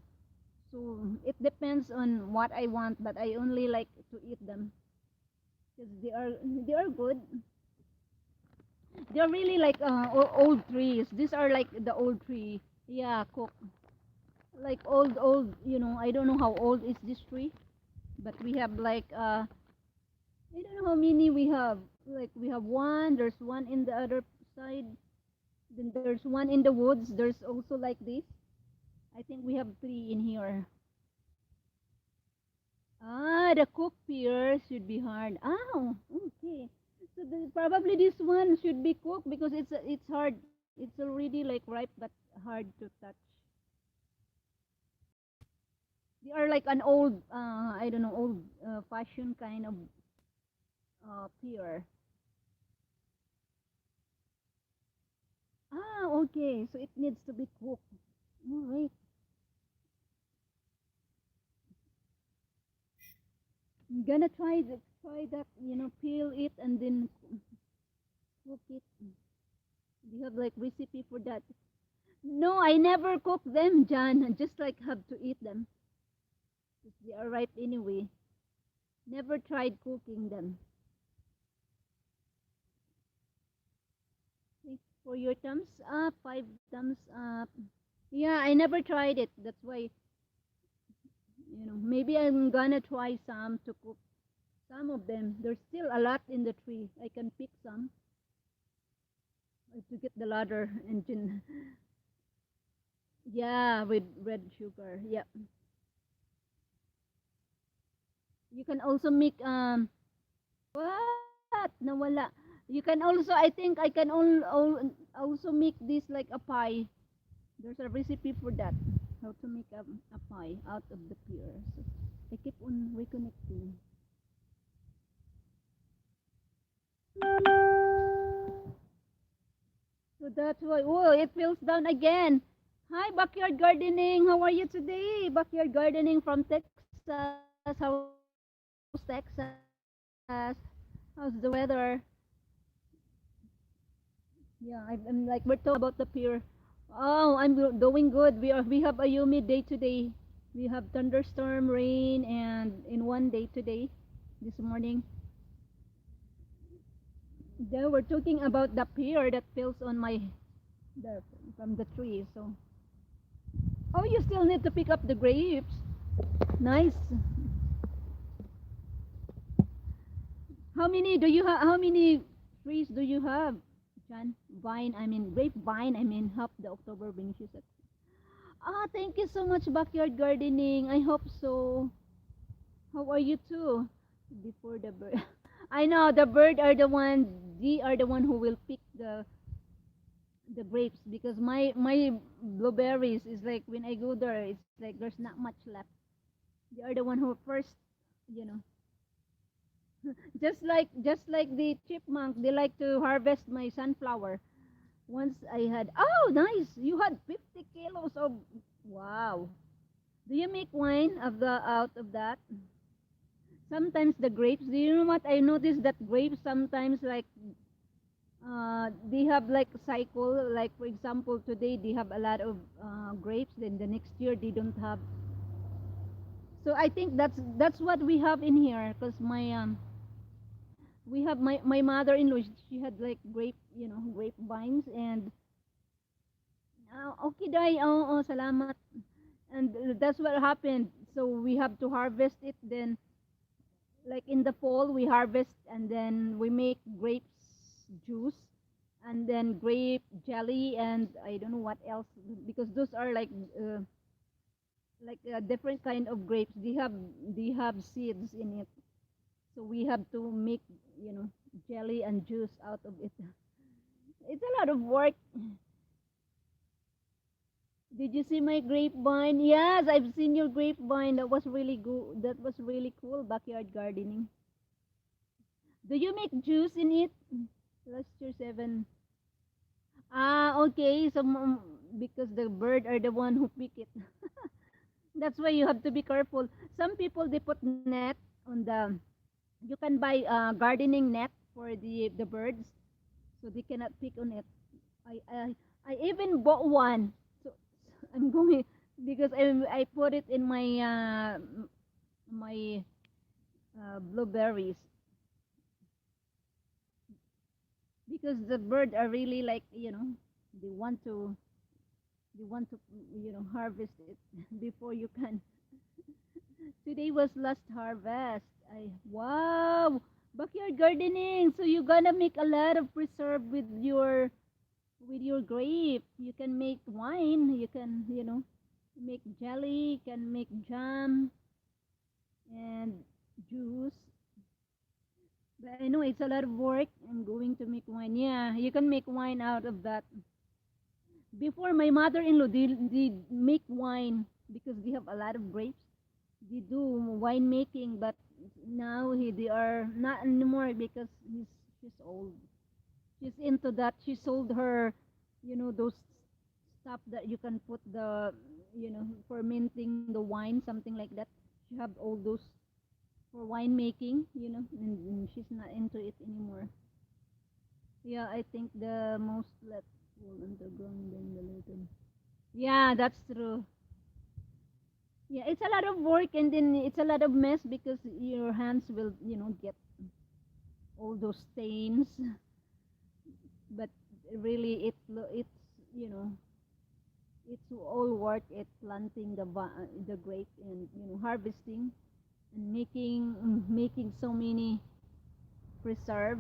So it depends on what I want, but I only like to eat them because they are good. They're really like old trees. These are like the old tree. Yeah, cook. Like old. I don't know how old is this tree, but we have like I don't know how many we have. Like we have one. There's one in the other side. Then there's one in the woods. There's also like this. I think we have three in here. The cook pear should be hard. Oh, okay. So probably this one should be cooked because it's hard. It's already like ripe but hard to touch. They are like an old, I don't know, old fashioned kind of pear. Okay. So it needs to be cooked. All right. I'm gonna try that. Peel it and then cook it. Do you have like recipe for that? No, I never cook them, John. I just like have to eat them. 'Cause they are ripe anyway. Never tried cooking them. Thanks for your thumbs up. 5 thumbs up. Yeah, I never tried it. That's why, maybe I'm gonna try some to cook. Some of them. There's still a lot in the tree. I can pick some to get the ladder engine. Yeah, with red sugar. Yeah. You can also make what? Nawala. You can also, I think I can also make this like a pie. There's a recipe for that. How to make a pie out of the pears. I keep on reconnecting. So that's why. Oh, it feels down again. Hi, Backyard Gardening. How are you today? Backyard Gardening from Texas. How's Texas? How's the weather? Yeah, I'm like we're talking about the pier. Oh, I'm doing good. We have a humid day today. We have thunderstorm, rain, and in one day today, this morning. Then we're talking about the pier that fills on the from the tree. So, oh, you still need to pick up the grapes. Nice. How many do you have? How many trees do you have, John? Grapevine. I mean, half the October Vinicius. Thank you so much, Backyard Gardening. I hope so. How are you too? Before the bird. I know the bird are the one. They are the one who will pick the grapes because my blueberries is like when I go there, it's like there's not much left. They are the one who first, you know, just like the chipmunk. They like to harvest my sunflower. Once I had. Oh, nice! You had 50 kilos of. Wow. Do you make wine of the out of that? Sometimes the grapes. Do you know what I noticed that grapes sometimes like they have like a cycle. Like for example, today they have a lot of grapes. Then the next year they don't have. So I think that's what we have in here. Cause we have my mother-in-law. She had like grapevines and okay, day. Oh, salamat. And that's what happened. So we have to harvest it. Then like in the fall we harvest and then we make grapes juice and then grape jelly and I don't know what else because those are like a different kind of grapes. They have seeds in it, so we have to make you know jelly and juice out of it. It's a lot of work. Did you see my grapevine? Yes, I've seen your grapevine. That was really good. That was really cool. Backyard gardening. Do you make juice in it? Last year 7. Okay. So because the bird are the one who pick it. That's why you have to be careful. Some people they put net on the. You can buy gardening net for for the birds, so they cannot pick on it. I even bought one. So I'm going because I put it in my blueberries because the bird are really like they want to they want to harvest it before you can. Today was last harvest. I wow, backyard gardening. So you're gonna make a lot of preserve with your grape. You can make wine. You can make jelly. Can make jam and juice. But I know it's a lot of work. I'm going to make wine. Yeah, you can make wine out of that. Before my mother-in-law did make wine because we have a lot of grapes. They do wine making, but now they are not anymore because she's old. She's into that. She sold her, those stuff that you can put fermenting the wine, something like that. She have all those for wine making, and she's not into it anymore. Yeah, I think the most let fall on the ground than the little. Yeah, that's true. Yeah, it's a lot of work and then it's a lot of mess because your hands will, get all those stains. But really, it's you know, it's all worth it planting the grape and harvesting and making so many preserve.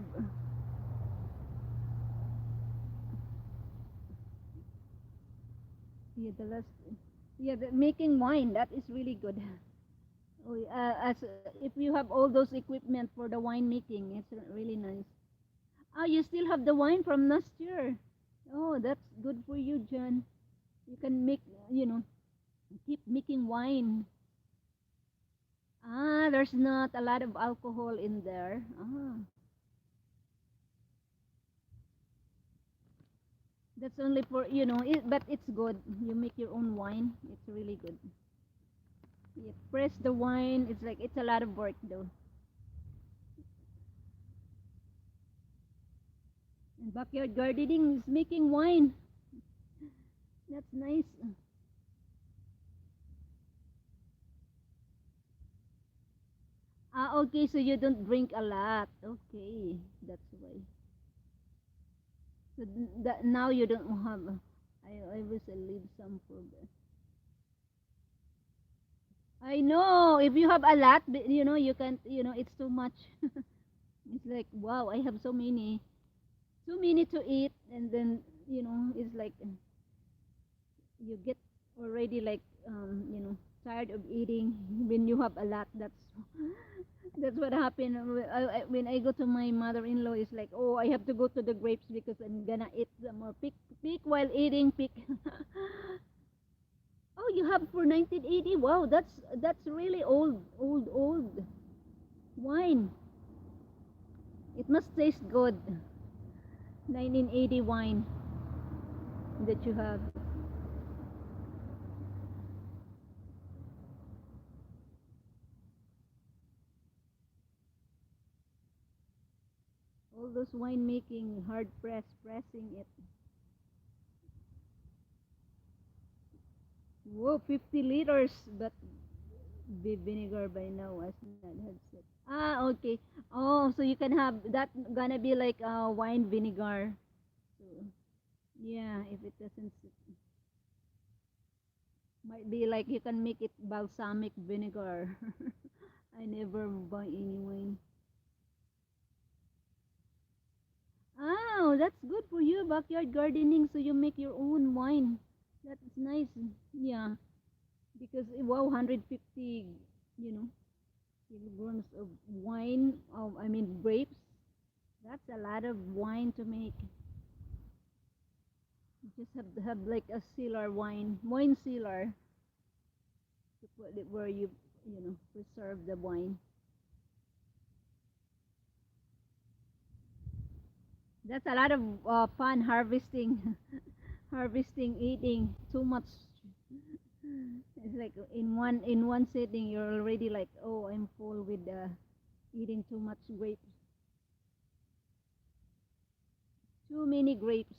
Yeah, making wine that is really good. Oh, as if you have all those equipment for the wine making, it's really nice. Ah, you still have the wine from last year. Oh, that's good for you, John. You can make, you know, keep making wine. Ah, there's not a lot of alcohol in there. Ah, that's only for, but it's good. You make your own wine. It's really good. You press the wine. It's a lot of work though. And backyard gardening is making wine. That's nice. Ah, okay, so you don't drink a lot. Okay, that's why. So that now you don't have. I wish I leave some for the. I know if you have a lot, you can't. It's too much. It's like wow, I have so many, too many to eat, and then it's like you get already like tired of eating when you have a lot. That's what happened when I go to my mother-in-law. It's like, oh, I have to go to the grapes because I'm gonna eat some more. Pick while eating. Pick. Oh, you have for 1980. Wow, that's really old wine. It must taste good. 1980 wine that you have. All those wine making, hard pressing it. Whoa, 50 liters, but vinegar by now as that had said. Ah, okay. Oh, so you can have that gonna be like wine vinegar. So yeah, if it doesn't sit, might be like you can make it balsamic vinegar. I never buy any wine. Oh, that's good for you, backyard gardening. So you make your own wine. That's nice. Yeah, because wow, 150, you know, kilograms of wine. Oh, I mean grapes. That's a lot of wine to make. You just have like a cellar wine cellar to put it where you preserve the wine. That's a lot of fun harvesting, harvesting, eating too much. It's like in one sitting, you're already like, oh, I'm full with eating too much grapes. Too many grapes.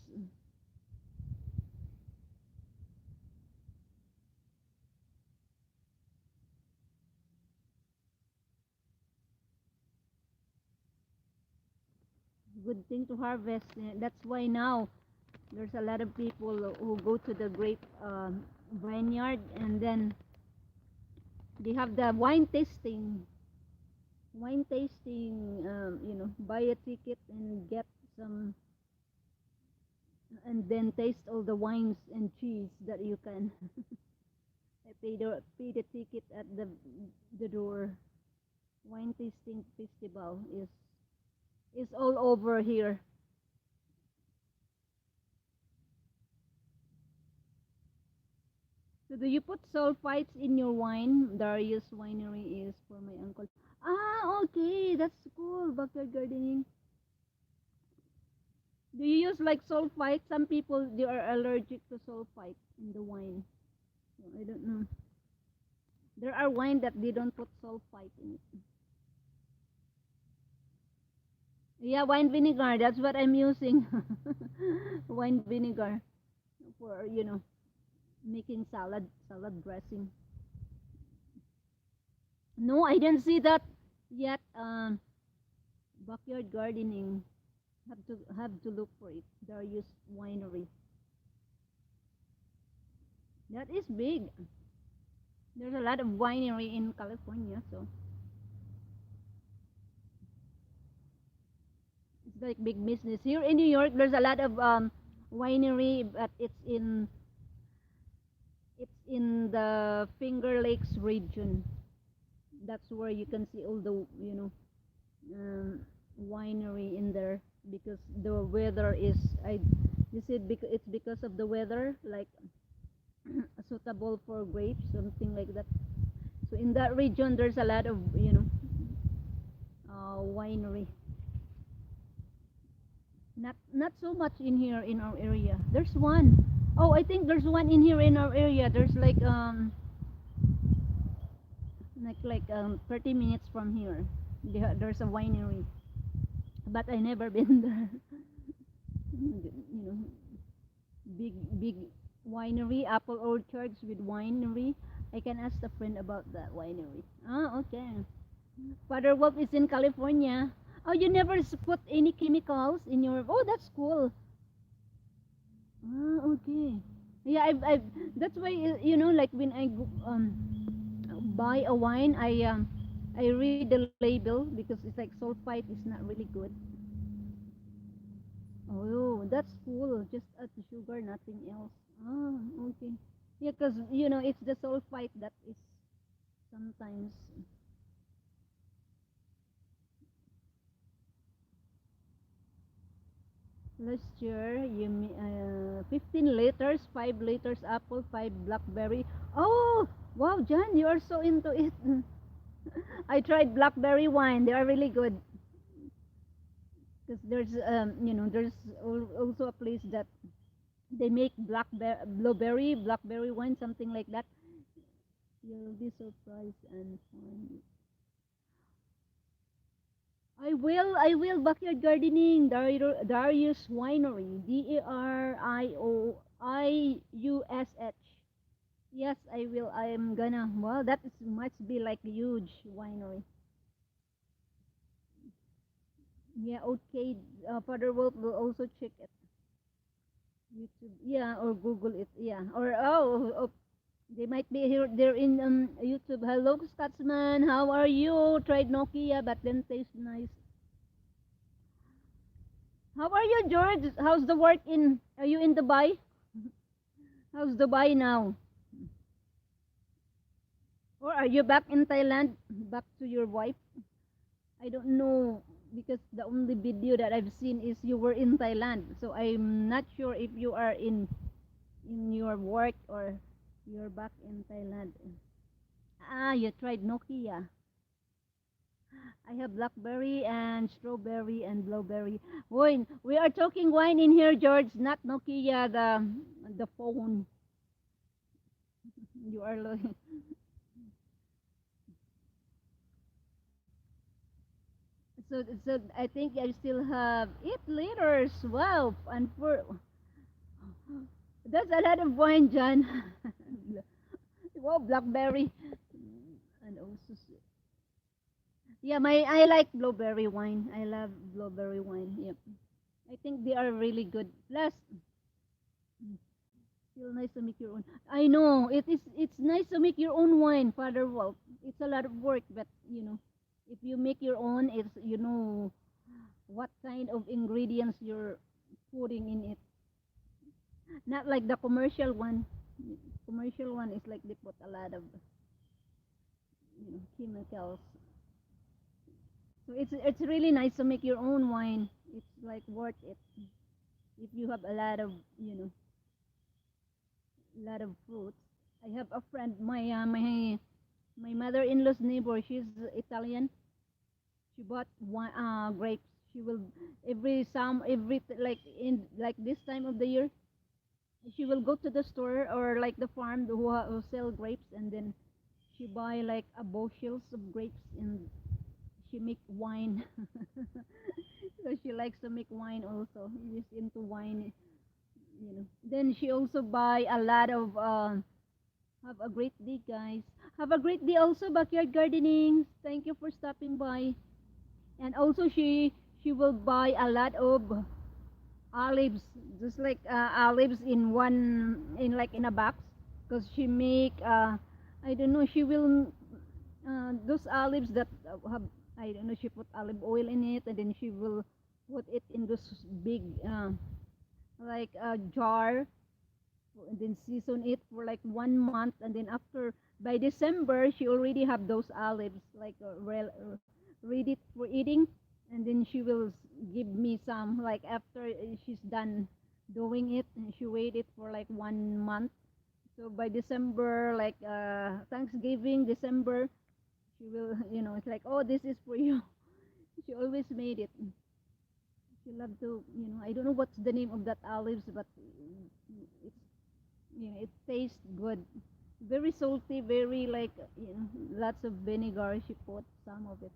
Good thing to harvest. That's why now there's a lot of people who go to the grape vineyard, and then they have the wine tasting, buy a ticket and get some, and then taste all the wines and cheese that you can. Pay the ticket at the door. Wine tasting festival is all over here. So do you put sulfites in your wine? Darius Winery is for my uncle. Ah, okay, that's cool. Backyard gardening. Do you use like sulfite? Some people they are allergic to sulfite in the wine. So I don't know. There are wine that they don't put sulfite in it. Yeah, wine vinegar. That's what I'm using. Wine vinegar for making salad dressing. No, I didn't see that yet. Backyard gardening. Have to look for it. Darius Winery. That is big. There's a lot of winery in California, so it's like big business. Here in New York, there's a lot of winery, but it's in the Finger Lakes region. That's where you can see all the um, winery in there because the weather is I you said it's because of the weather like suitable for grapes, something like that. So in that region, there's a lot of winery. Not so much in here in our area. There's one. Oh, I think there's one in here in our area. There's like 30 minutes from here. There's a winery, but I never been there. You know, big winery, apple orchards with winery. I can ask a friend about that winery. Ah, okay. Father Wolf is in California. Oh, you never put any chemicals in your. Oh, that's cool. Ah, okay. Yeah, I've that's why like when I buy a wine, I read the label because it's like sulfite is not really good. Oh, that's cool. Just add the sugar, nothing else. Ah, okay. Yeah, because it's the sulfite that is sometimes. Last year, 15 liters, 5 liters apple, 5 blackberry. Oh, wow, John, you are so into it. I tried blackberry wine. They are really good. Because there's also a place that they make blackberry wine, something like that. You'll be surprised and fun. I will backyard gardening. Darius Winery, Dariush. Yes, I will. I am gonna. Well, that is must be like huge winery. Yeah, okay. Father Wolf will also check it. YouTube. Yeah, or Google it. Yeah, or they might be here. They're in YouTube. Hello, Scotsman. How are you? Tried Nokia, but then tastes nice. How are you, George? How's the work in? Are you in Dubai? How's Dubai now? Or are you back in Thailand? Back to your wife? I don't know because the only video that I've seen is you were in Thailand. So I'm not sure if you are in your work or you're back in Thailand. Ah, you tried Nokia. I have blackberry and strawberry and blueberry. Wine. We are talking wine in here, George, not Nokia, the phone. You are So I think I still have 8 liters. Wow, and for that's a lot of wine, John. Wow, blackberry, and also yeah, my I like blueberry wine. I love blueberry wine. Yep, I think they are really good. Plus, feel nice to make your own. I know it is. It's nice to make your own wine, Father Wolf. It's a lot of work, but if you make your own, it's what kind of ingredients you're putting in it. Not like the commercial one. Commercial one is like they put a lot of chemicals. So it's really nice to make your own wine. It's like worth it if you have a lot of fruits. I have a friend, my mother-in-law's neighbor. She's Italian. She bought grapes. She will every like in like this time of the year. She will go to the store or like the farm who sell grapes, and then she buy like a bushels of grapes, and she make wine. So she likes to make wine also. She's into wine. Then she also buy a lot of have a great day, guys. Have a great day also, Backyard Gardening. Thank you for stopping by. And also she will buy a lot of olives, just like olives in in a box, because she make I don't know, she will those olives that have, I don't know, she put olive oil in it, and then she will put it in this big like a jar, and then season it for like 1 month, and then after by December she already have those olives like ready for eating, and then she will give me some like after she's done doing it, and she waited for like 1 month. So by December, like Thanksgiving, December, she will, it's like, oh, this is for you. She always made it. She loved to, I don't know what's the name of that olives, but it's, it tastes good. Very salty, very like, lots of vinegar. She put some of it.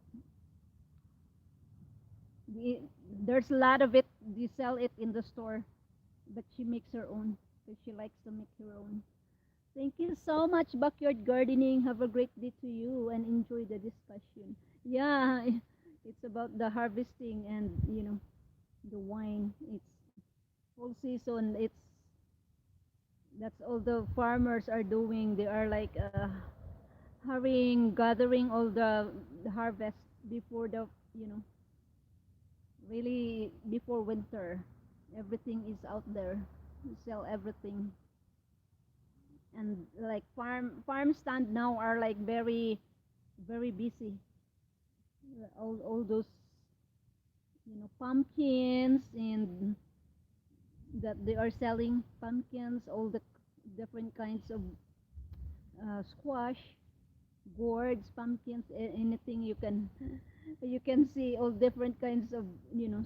The, there's a lot of it. They sell it in the store, but she makes her own because she likes to make her own. Thank you so much, Backyard Gardening. Have a great day to you and enjoy the discussion. Yeah, it's about the harvesting and the wine. It's full season. It's That's all the farmers are doing. They are like hurrying, gathering all the harvest before the you know really before winter. Everything is out there. You sell everything, and like farm stand now are like very busy. All those pumpkins, and that they are selling pumpkins, all the different kinds of squash, gourds, pumpkins, anything you can see all different kinds of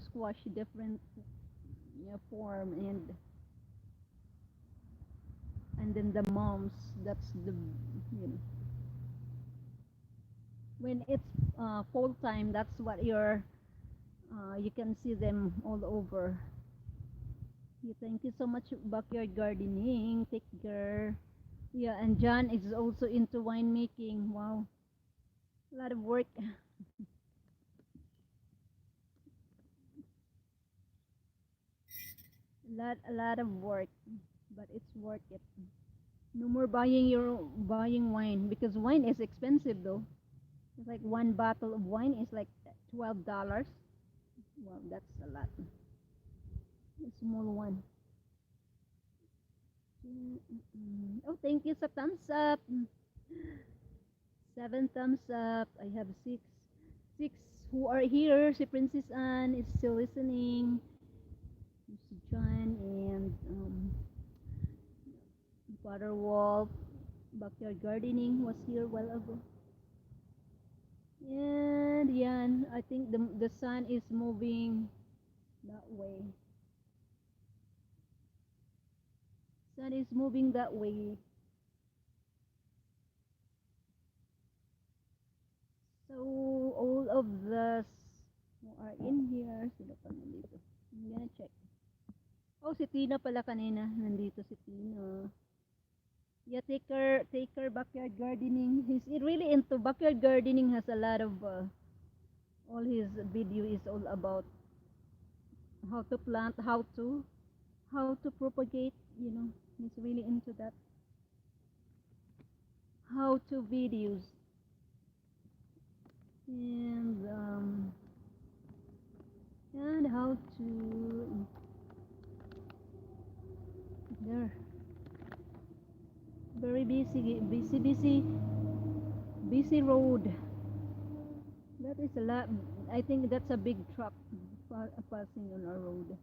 squash, different form, and then the moms. That's the you know when it's fall time. That's what you can see them all over. Yeah, thank you so much, Backyard Gardening. Take care. Yeah, and John is also into winemaking. Wow, a lot of work. A lot of work, but it's worth it. No more buying wine, because wine is expensive though. It's like one bottle of wine is like $12. Wow, that's a lot. A small one. Oh, thank you sa thumbs up. 7 thumbs up. I have six who are here. Si Princess Anne is still listening. Si John and Father Wolf. Backyard Gardening was here a while ago. And yan, I think the sun is moving that way. Sun is moving that way. So all of this, are in here. Sino pa nandito? I'm gonna check. Oh, si Tina pala kanina. Nandito si Tina. Yeah, take her backyard gardening. He's really into backyard gardening. Has a lot of all his video is all about how to plant, how to propagate. You know, he's really into that. How to videos and how to there very busy road. That is a lot. I think that's a big truck passing on our road.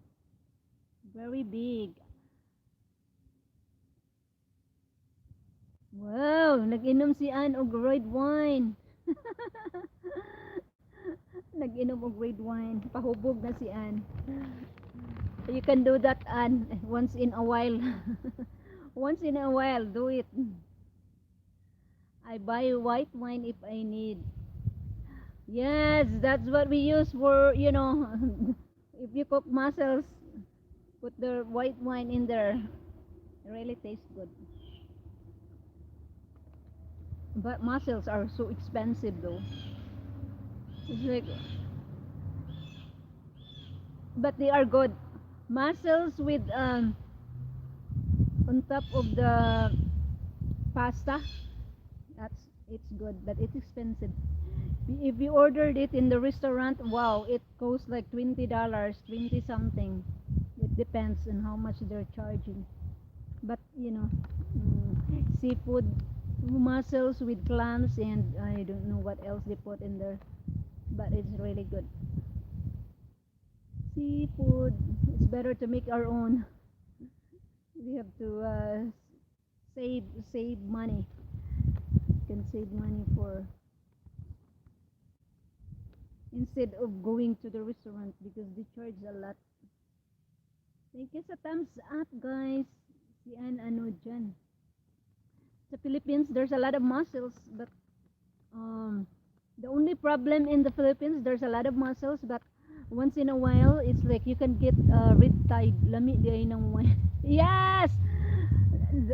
Very big. Wow, nag-inom si Ann og red wine. Nag-inom og red wine. Pahubog na si Ann. You can do that, Ann, once in a while. Once in a while, do it. I buy white wine if I need. Yes, that's what we use for, you know, if you cook mussels, put the white wine in there. It really tastes good. But mussels are so expensive though. It's like, but they are good. Mussels with on top of the pasta. That's it's good, but it's expensive. If you ordered it in the restaurant, wow, it costs like $20, 20 something. It depends on how much they're charging. But you know, seafood, mussels with clams, and I don't know what else they put in there, but it's really good. Seafood, it's better to make our own. We have to save save money. You can save money for instead of going to the restaurant because they charge a lot. Thank you sa thumbs up, guys. Si ano dyan. Sa Philippines, there's a lot of mussels, but um, the only problem in the Philippines, there's a lot of mussels, but once in a while, it's like you can get red tide. Lami di ay ng wine. Yes!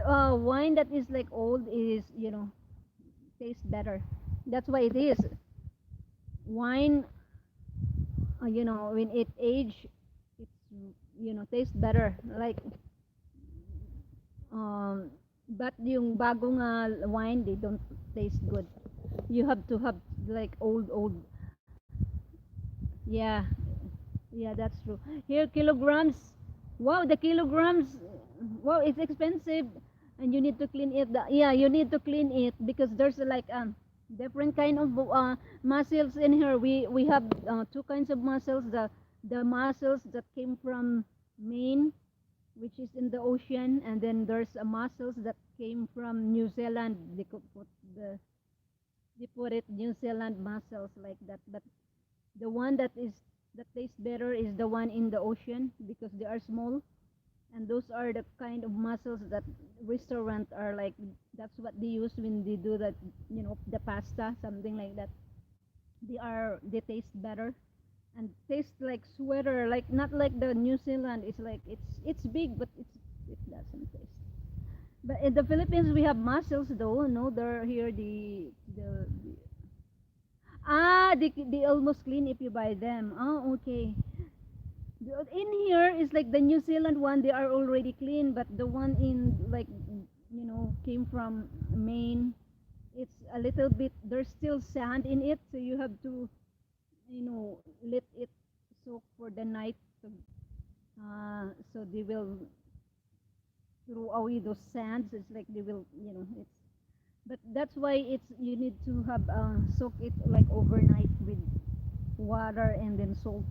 Wine that is like old is, you know, tastes better. That's why it is. Wine, you know, when it age, it's, you know, tastes better. Like, um, but yung bagong wine, they don't taste good. You have to have like old. Yeah, yeah, that's true. Here, kilograms. Wow, the kilograms. Wow, it's expensive, and you need to clean it. Yeah, you need to clean it because there's like different kind of mussels in here. We have two kinds of mussels. The mussels that came from Maine, which is in the ocean, and then there's a mussels that came from New Zealand. They put it New Zealand mussels like that, but the one that tastes better is the one in the ocean because they are small, and those are the kind of mussels that restaurant are like. That's what they use when they do that, you know, the pasta, something like that. They taste better and taste like sweater, like not like the New Zealand. It's like it's big, but it doesn't taste. But in the Philippines, we have mussels though. No, they're here the they almost clean if you buy them. Oh, okay. In here is like the New Zealand one. They are already clean, but the one in like, you know, came from Maine. It's a little bit. There's still sand in it, so you have to, you know, let it soak for the night. So they will throw away those sands. It's like they will, you know, it's. But that's why it's you need to have soak it like overnight with water and then salt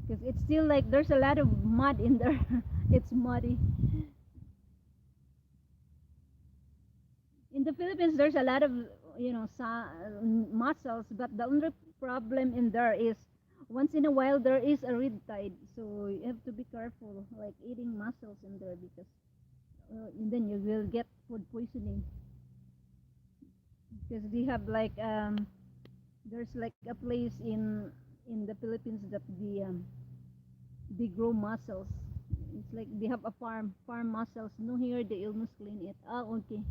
because it's still like there's a lot of mud in there. It's muddy. In the Philippines, there's a lot of, you know, mussels, but the only problem in there is once in a while there is a red tide, so you have to be careful, like eating mussels in there because and then you will get food poisoning because they have like there's like a place in the Philippines that they grow mussels. It's like they have a farm mussels. No, here they almost clean it. Ah, okay,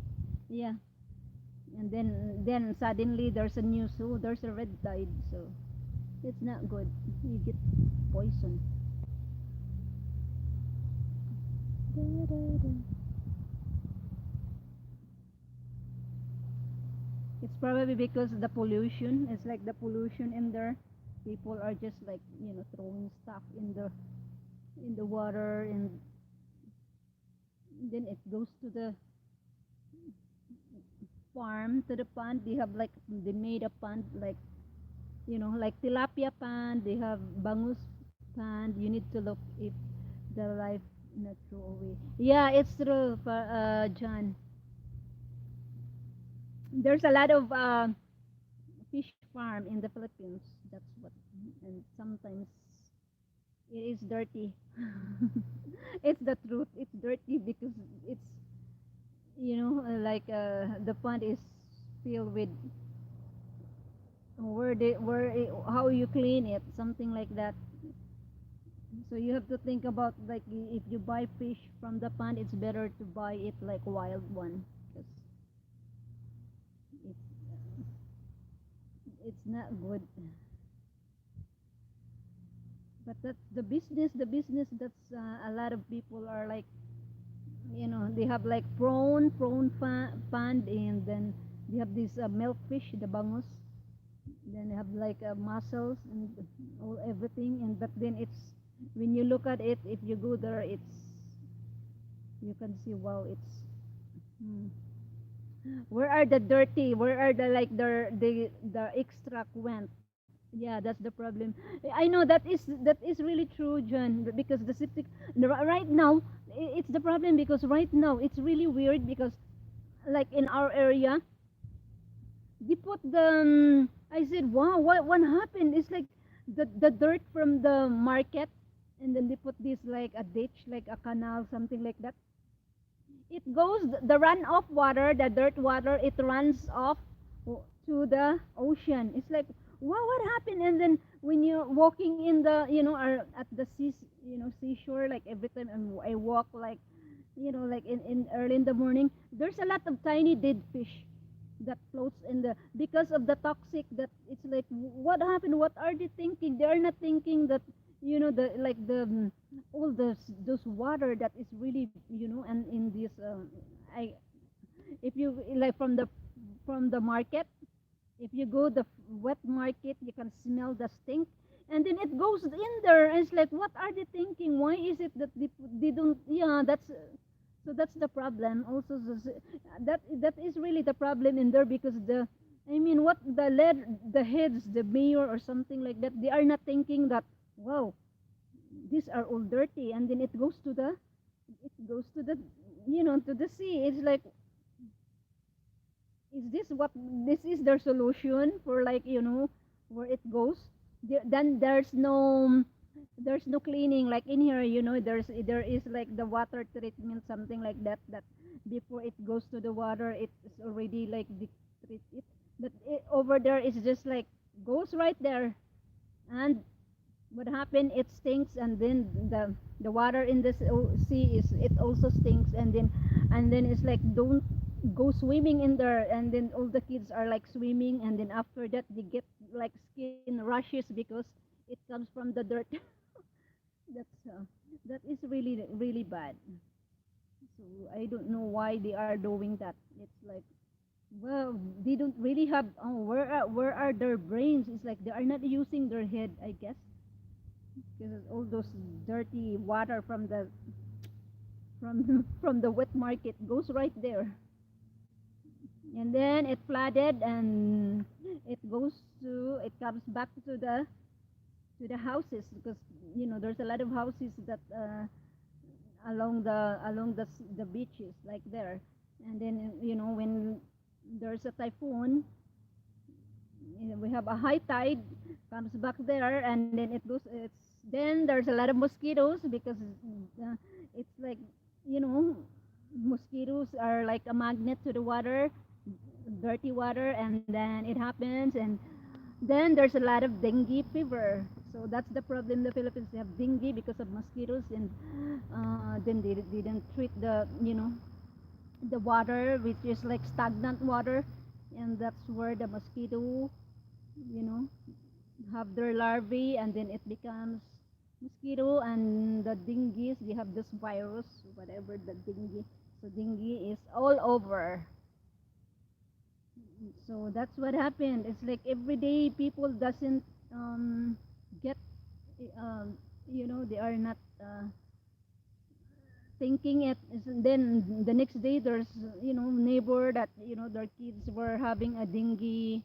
yeah. And then suddenly there's a news. So there's a red tide. So it's not good. You get poison. It's probably because the pollution. It's like the pollution in there. People are just like throwing stuff in the water, and then it goes to the farm, to the pond. They made a pond like like tilapia pond. They have bangus pond. You need to look if the life not throw away. Yeah, it's true, John. There's a lot of fish farm in the Philippines. That's what, and sometimes it is dirty. It's the truth. It's dirty because it's like the pond is filled with how you clean it, something like that. So you have to think about like if you buy fish from the pond, it's better to buy it like wild one because it's it's not good. But that's the business. The business that's a lot of people are like they have like pond, and then they have this milkfish, the bangus. Then they have like mussels and all everything. And but then it's when you look at it, if you go there, it's you can see wow, it's hmm. Where are the dirty? Where are the like the extract went? Yeah, that's the problem. I know that is really true, John, because the septic right now it's the problem because right now it's really weird because like in our area they put I said wow, what happened? It's like the dirt from the market, and then they put this like a ditch, like a canal, something like that. It goes the runoff water, the dirt water, it runs off to the ocean. It's like, wow, what happened? And then when you're walking in the, or at the seashore, like every time I walk, like, like in early in the morning, there's a lot of tiny dead fish that floats in the because of the toxic that it's like what happened, what are they thinking? They are not thinking that the like all those water that is really and in this I if you like from the market, if you go the wet market, you can smell the stink, and then it goes in there, and it's like what are they thinking? Why is it that they don't? Yeah, that's so that's the problem also. That is really the problem in there because I mean what the heads, the mayor or something like that, they are not thinking that wow, these are all dirty, and then it goes to the to the sea. It's like is this what this is their solution for like where it goes. Then there's no cleaning like in here, there is like the water treatment, something like that, that before it goes to the water it's already like treat it, but over there it's just like goes right there, and what happened, it stinks, and then the water in the sea is it also stinks, and then it's like don't go swimming in there, and then all the kids are like swimming, and then after that they get like skin rashes because it comes from the dirt. that's that is really really bad. So I don't know why they are doing that. It's like well, they don't really have where are their brains. It's like they are not using their head, I guess, because all those dirty water from the wet market goes right there, and then it flooded, and it comes back to the houses because there's a lot of houses that along the beaches like there, and then when there's a typhoon, we have a high tide comes back there, and then then there's a lot of mosquitoes because uh, it's like you know mosquitoes are like a magnet to the water, dirty water, and then it happens, and Then there's a lot of dengue fever. So that's the problem in the Philippines. They have dengue because of mosquitoes, and then they didn't treat the water, which is like stagnant water, and that's where the mosquito, you know, have their larvae, and then it becomes mosquito, and the dengue. They have this virus, whatever the dengue. So dengue is all over. So that's what happened. It's like every day people doesn't get um, they are not thinking it is, then the next day there's neighbor that their kids were having a dengue,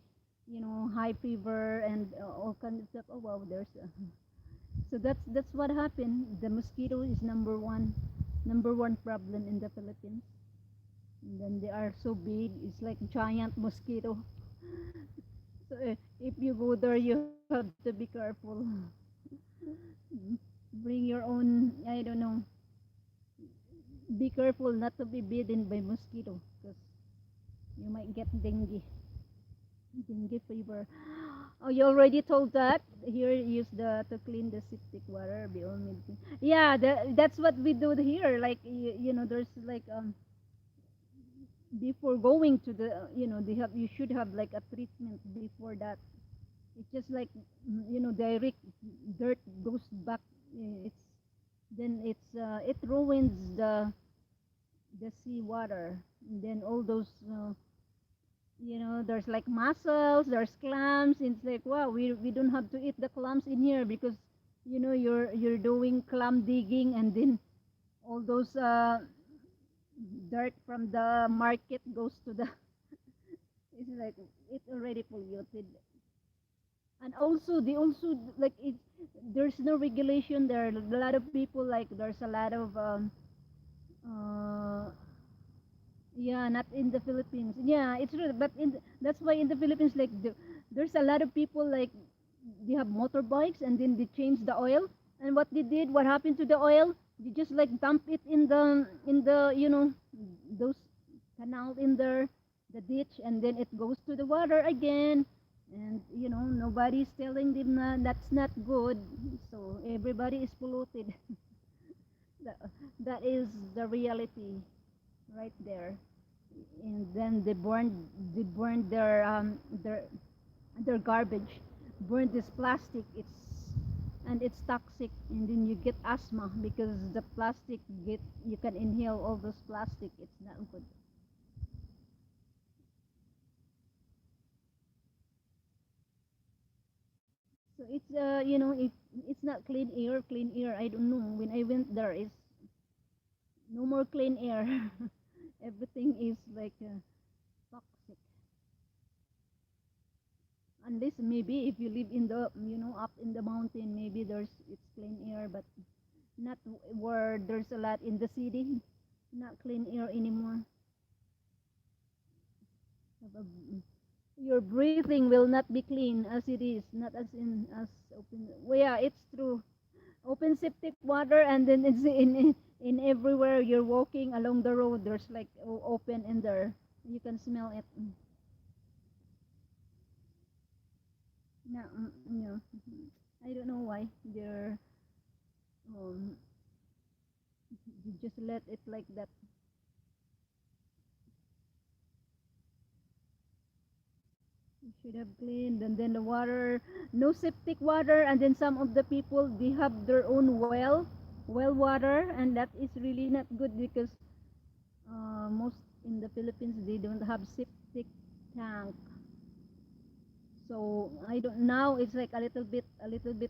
high fever, and all kinds of stuff. Oh wow, there's so that's what happened. The mosquito is number one problem in the Philippines. And then they are so big, it's like giant mosquito. So if you go there, you have to be careful. Bring your own, I don't know, be careful not to be bitten by mosquito because you might get dengue fever. Oh, you already told that. Here, use the to clean the septic water. Be all made. Yeah, that's what we do here. Like there's like before going to the they have you should have like a treatment before that. It's just like direct dirt goes back. It's then it ruins the seawater. And then all those there's like mussels, there's clams. It's like wow, we don't have to eat the clams in here because you're doing clam digging, and then all those dirt from the market goes to the it's like it's already polluted. And also they also like it there's no regulation there. A lot of people, like there's a lot of uh yeah, not in the Philippines. Yeah, it's true, but that's why in the Philippines, like there's a lot of people like they have motorbikes, and then they change the oil. And what they did, what happened to the oil? They just like dump it in the those canal in there, the ditch, and then it goes to the water again. And nobody's telling them that's not good. So everybody is polluted. that, that is the reality right there. And then they burned their garbage, burn this plastic. It's toxic, and then you get asthma because the plastic get you can inhale all this plastic. It's not good. So it's not clean air. I don't know, when I went there is no more clean air. Everything is like toxic, unless maybe if you live in the up in the mountain, maybe there's it's clean air, but not where there's a lot in the city. Not clean air anymore. Your breathing will not be clean as it is, not as in as open. Well, yeah, it's true. Open septic water, and then it's in everywhere you're walking along the road. There's like open in there. You can smell it. No, no. I don't know why they're um, you just let it like that. You should have cleaned, and then the water, no septic water, and then some of the people they have their own well water, and that is really not good because most in the Philippines they don't have septic tank. So I don't now it's like a little bit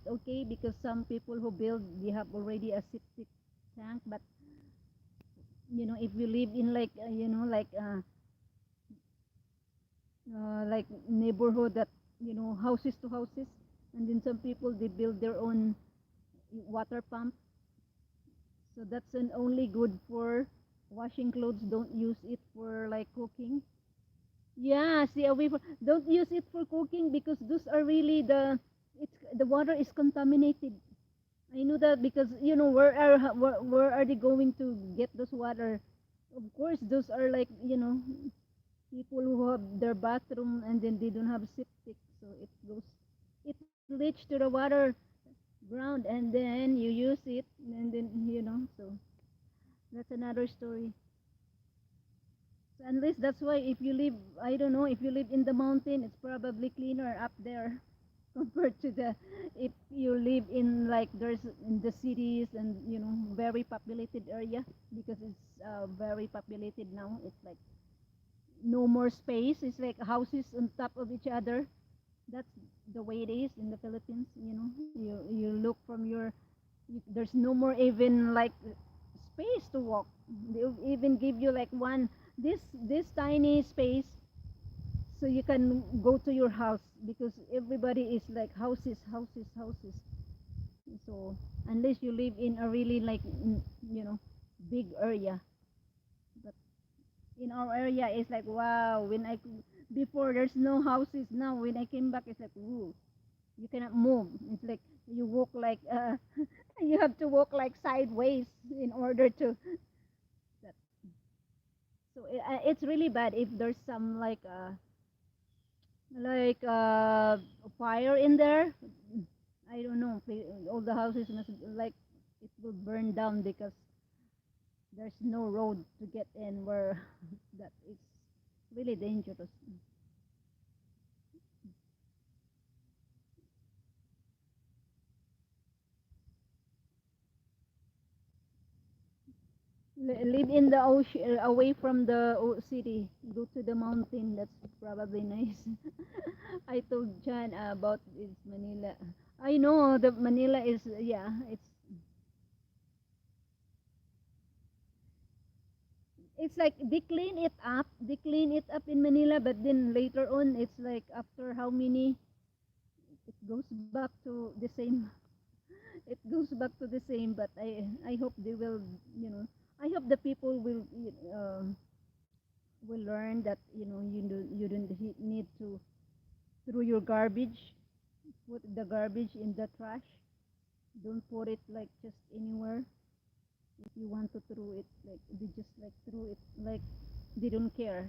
okay because some people who build they have already a septic tank, but if you live in like like neighborhood that houses to houses, and then some people they build their own water pump. So that's an only good for washing clothes. Don't use it for like cooking. Yeah, stay away from. Don't use it for cooking because those are really the water is contaminated. I know that because where are they going to get this water? Of course, those are like people who have their bathroom, and then they don't have septic. so it leaches to the water ground, and then you use it, and then so that's another story. So unless that's why if you live, I don't know, if you live in the mountain, it's probably cleaner up there compared to the if you live in like there's in the cities and very populated area, because it's very populated now. It's like no more space. It's like houses on top of each other. That's the way it is in the Philippines. You look from there's no more even like space to walk. They'll even give you like this tiny space so you can go to your house, because everybody is like houses, houses, houses. So unless you live in a really like big area, but in our area it's like wow. Before there's no houses, now when I came back it's like ooh, you cannot move. It's like you walk like you have to walk like sideways in order to that. So it's really bad if there's some like fire in there. I don't know. All the houses must like it will burn down because there's no road to get in where that is really dangerous. Live in the ocean, away from the city. Go to the mountain. That's probably nice. I told John about this Manila. I know the Manila is yeah. It's like they clean it up in Manila, but then later on, it's like after how many, it goes back to the same. It goes back to the same. But I hope they will, you know, I hope the people will learn that you don't need to throw your garbage, put the garbage in the trash. Don't put it like just anywhere. If you want to throw it, like they just like throw it like they don't care.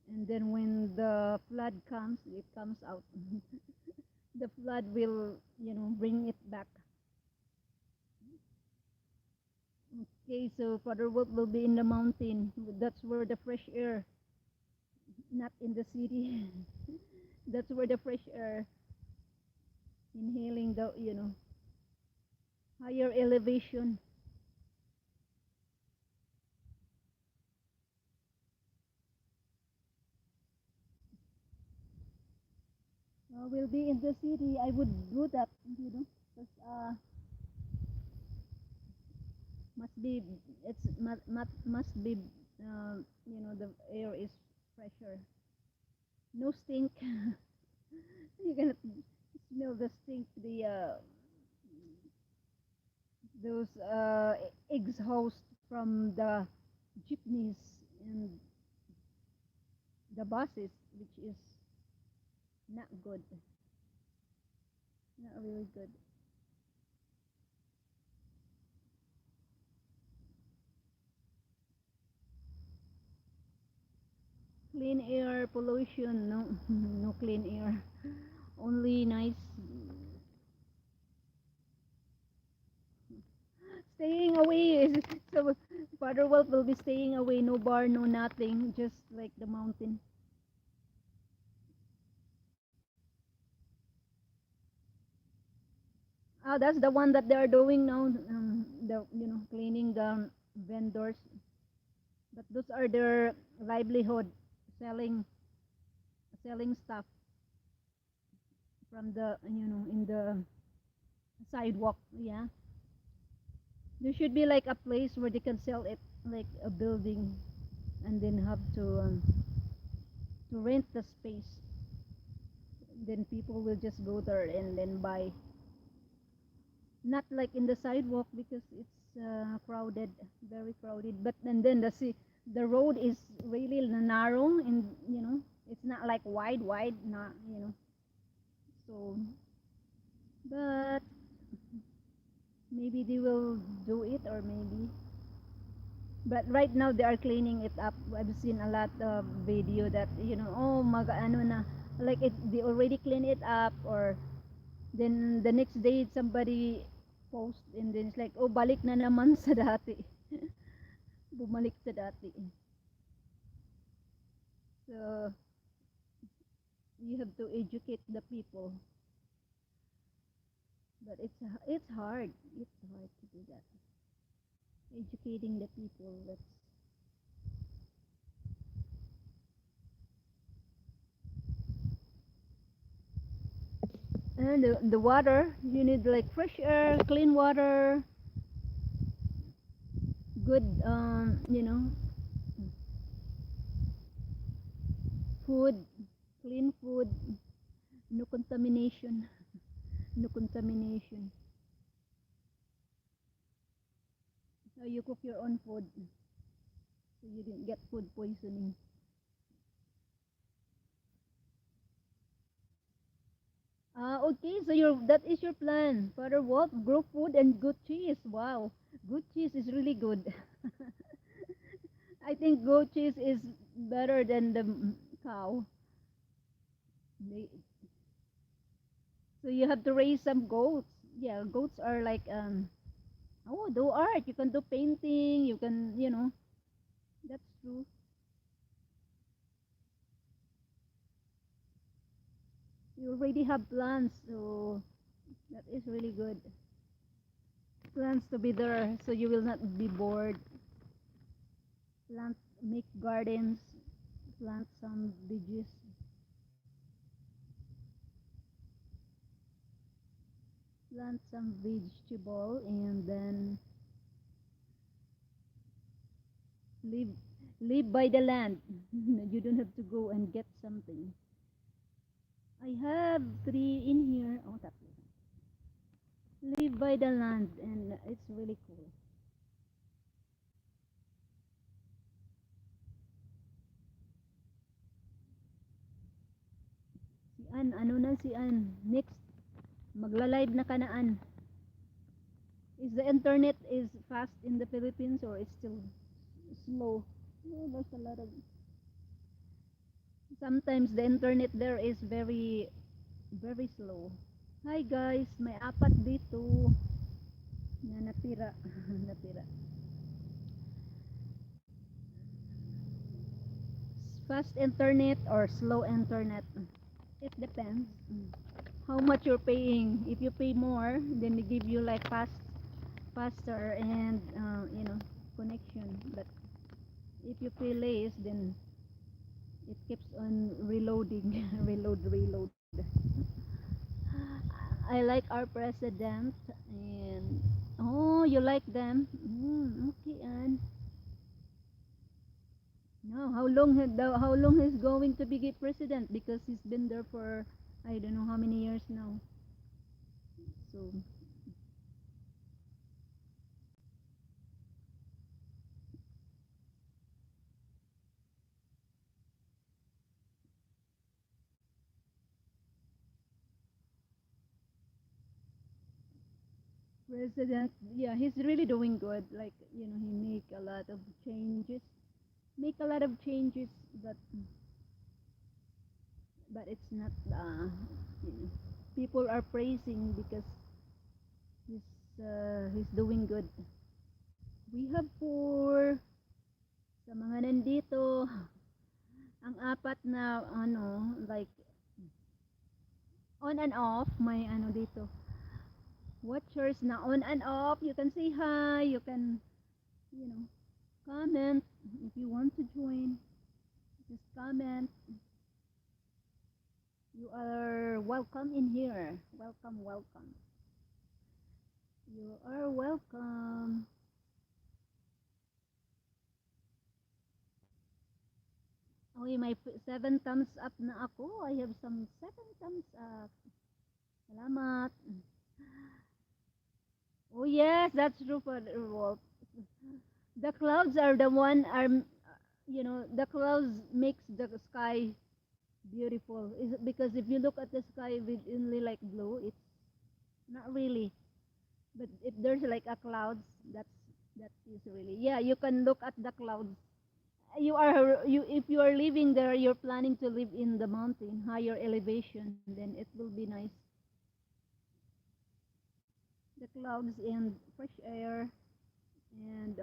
And then when the flood comes, it comes out. The flood will, bring it back. Okay, so Father Wolf will be in the mountain. That's where the fresh air, not in the city. That's where the fresh air, inhaling the, higher elevation. Will be in the city. I would do that, 'cause, must be, must be, the air is fresher. No stink. You're gonna smell the stink, those exhaust from the jeepneys and the buses, which is not good, not really good. Clean air pollution, no, no clean air. Only nice. Staying away is so. Father Wolf will be staying away. No bar, no nothing. Just like the mountain. Ah, that's the one that they are doing now. The cleaning the vendors. But those are their livelihood, selling stuff from the in the sidewalk. Yeah, there should be like a place where they can sell it, like a building, and then have to rent the space. Then people will just go there and then buy. Not like in the sidewalk because it's crowded, very crowded. But and then the road is really narrow, and it's not like wide, not So, but maybe they will do it, or maybe But right now they are cleaning it up. I've seen a lot of video that oh mag ano na, like they already clean it up, or then the next day somebody post and then it's like, oh, balik na naman sa dati. Bumalik sa dati. So you have to educate the people, but it's hard. It's hard to do that. Educating the people. That's and the water. You need like fresh air, clean water, good food, clean food, no contamination, no contamination. So you cook your own food, so you didn't get food poisoning. Okay, so that is your plan. Father Wolf, grow food and good cheese. Wow, good cheese is really good. I think goat cheese is better than the cow. They, so you have to raise some goats. Yeah, goats are like oh, do art. You can do painting. You can that's true. You already have plants, so that is really good. Plants to be there, so you will not be bored. Plant, make gardens, plant some veggies, plant some vegetable, and then live live by the land. You don't have to go and get something. I have three in here. Oh, that's live by the land, and it's really cool. Si Ann, ano na si Ann? Next, magla-live na kanaan. Is the internet is fast in the Philippines or it's still slow? Oh, there's a lot of. Sometimes the internet there is very, very slow. Hi guys, may apat dito na natira. Natira. Fast internet or slow internet? It depends. How much you're paying. If you pay more, then they give you like faster and connection. But if you pay less, then it keeps on reloading, reload. I like our president, and oh, you like them? Okay, and no, how long he's going to be president? Because he's been there for I don't know how many years now. So president, yeah, he's really doing good. Like he make a lot of changes, make a lot of changes, but it's not. You know, people are praising because he's doing good. We have four sa mga nandito. Ang apat na like on and off, may dito. Watchers na on and off. You can say hi. You can you know comment if you want to join. Just comment. You are welcome in here. Welcome, welcome. You are welcome. Okay, may 7 thumbs up na ako. I have some 7 thumbs up. Salamat. Oh yes, that's true for the Wolf. The clouds are the one are the clouds makes the sky beautiful. Is it because if you look at the sky with only like blue, it's not really. But if there's like a clouds, that's That is really, yeah, you can look at the clouds. You if you are living there, you're planning to live in the mountain, higher elevation, then it will be nice. The clouds and fresh air, and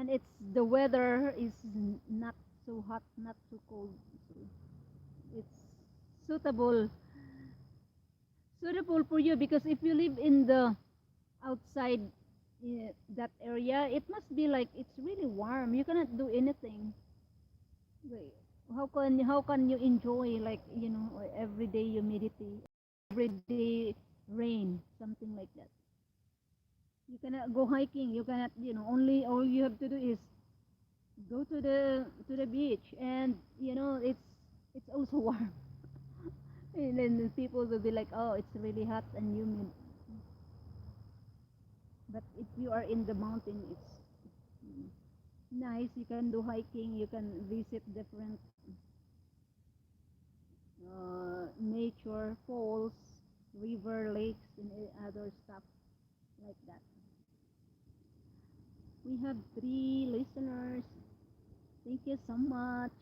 it's the weather is not so hot, not too cold. So it's suitable suitable for you because if you live in the outside that area, it must be like it's really warm. You cannot do anything. Wait, how can you enjoy like everyday humidity, everyday rain, something like that? You cannot go hiking. You cannot only all you have to do is go to the beach, and it's also warm. And then the people will be like, oh, it's really hot and humid. But if you are in the mountain, it's nice. You can do hiking. You can visit different nature, falls, river, lakes, and other stuff like that. We have 3 listeners. Thank you so much.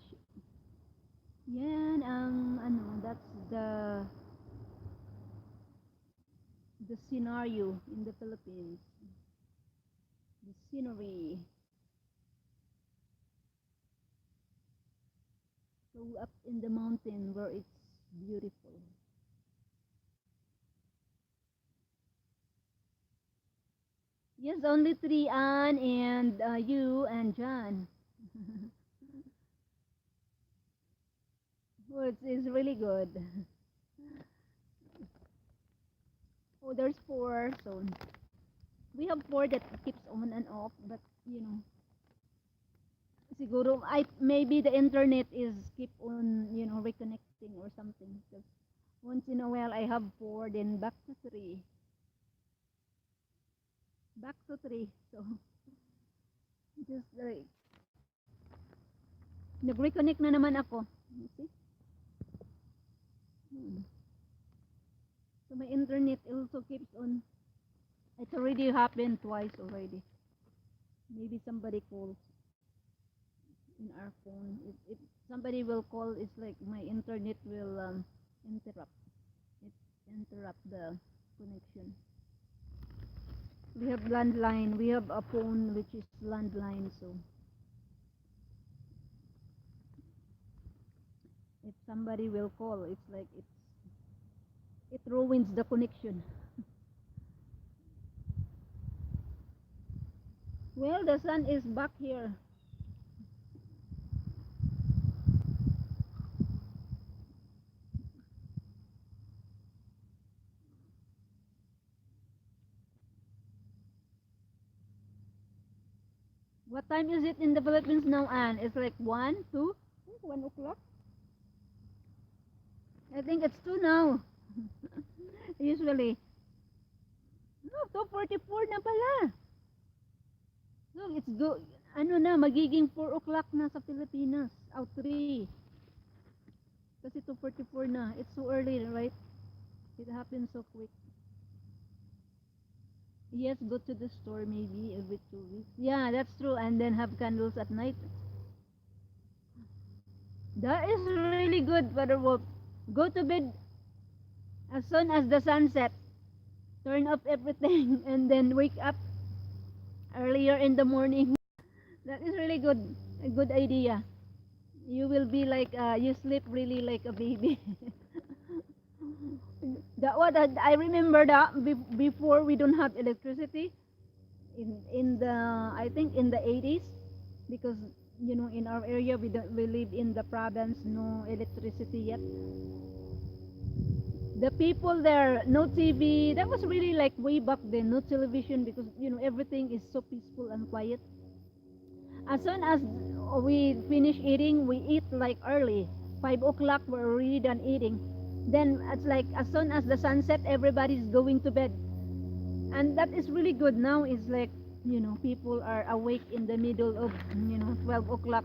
Yan ang that's the scenario in the Philippines. The scenery. So up in the mountain where it's beautiful. Yes, only 3, Anne, and you and John. Oh, it's really good. Oh, there's 4, so we have 4 that keeps on and off, but siguro maybe the internet is keep on reconnecting or something. Because once in a while I have 4, then back to 3. So just like nag-reconnect na naman ako. You see? Hmm. So my internet also keeps on. It's already happened twice already. Maybe somebody calls in our phone. If somebody will call, it's like my internet will interrupt. It interrupt the connection. We have landline. We have a phone which is landline. So if somebody will call, it's like it ruins the connection. Well, the sun is back here. What time is it in the Philippines now, Anne? It's like 1, 2, 1 o'clock. I think it's 2 now. Usually. No, 2:44 na pala. So, it's go. Ano na, magiging 4 o'clock na sa Pilipinas. Out 3. Kasi 2:44 na. It's so early, right? It happens so quick. Yes, go to the store maybe every 2 weeks. Yeah, that's true. And then have candles at night. That is really good, Father Wolf. Go to bed as soon as the sun sets. Turn off everything and then wake up earlier in the morning. That is really good. A good idea. You will be like you sleep really like a baby. That what I remember that before we don't have electricity in the I think in the 80s, because in our area we live in the province, no electricity yet. The people there, no TV. That was really like way back then, no television, because everything is so peaceful and quiet. As soon as we finish eating, we eat like early. 5 o'clock, we're already done eating. Then it's like as soon as the sunset, everybody's going to bed. And that is really good. Now it's like, people are awake in the middle of, 12 o'clock.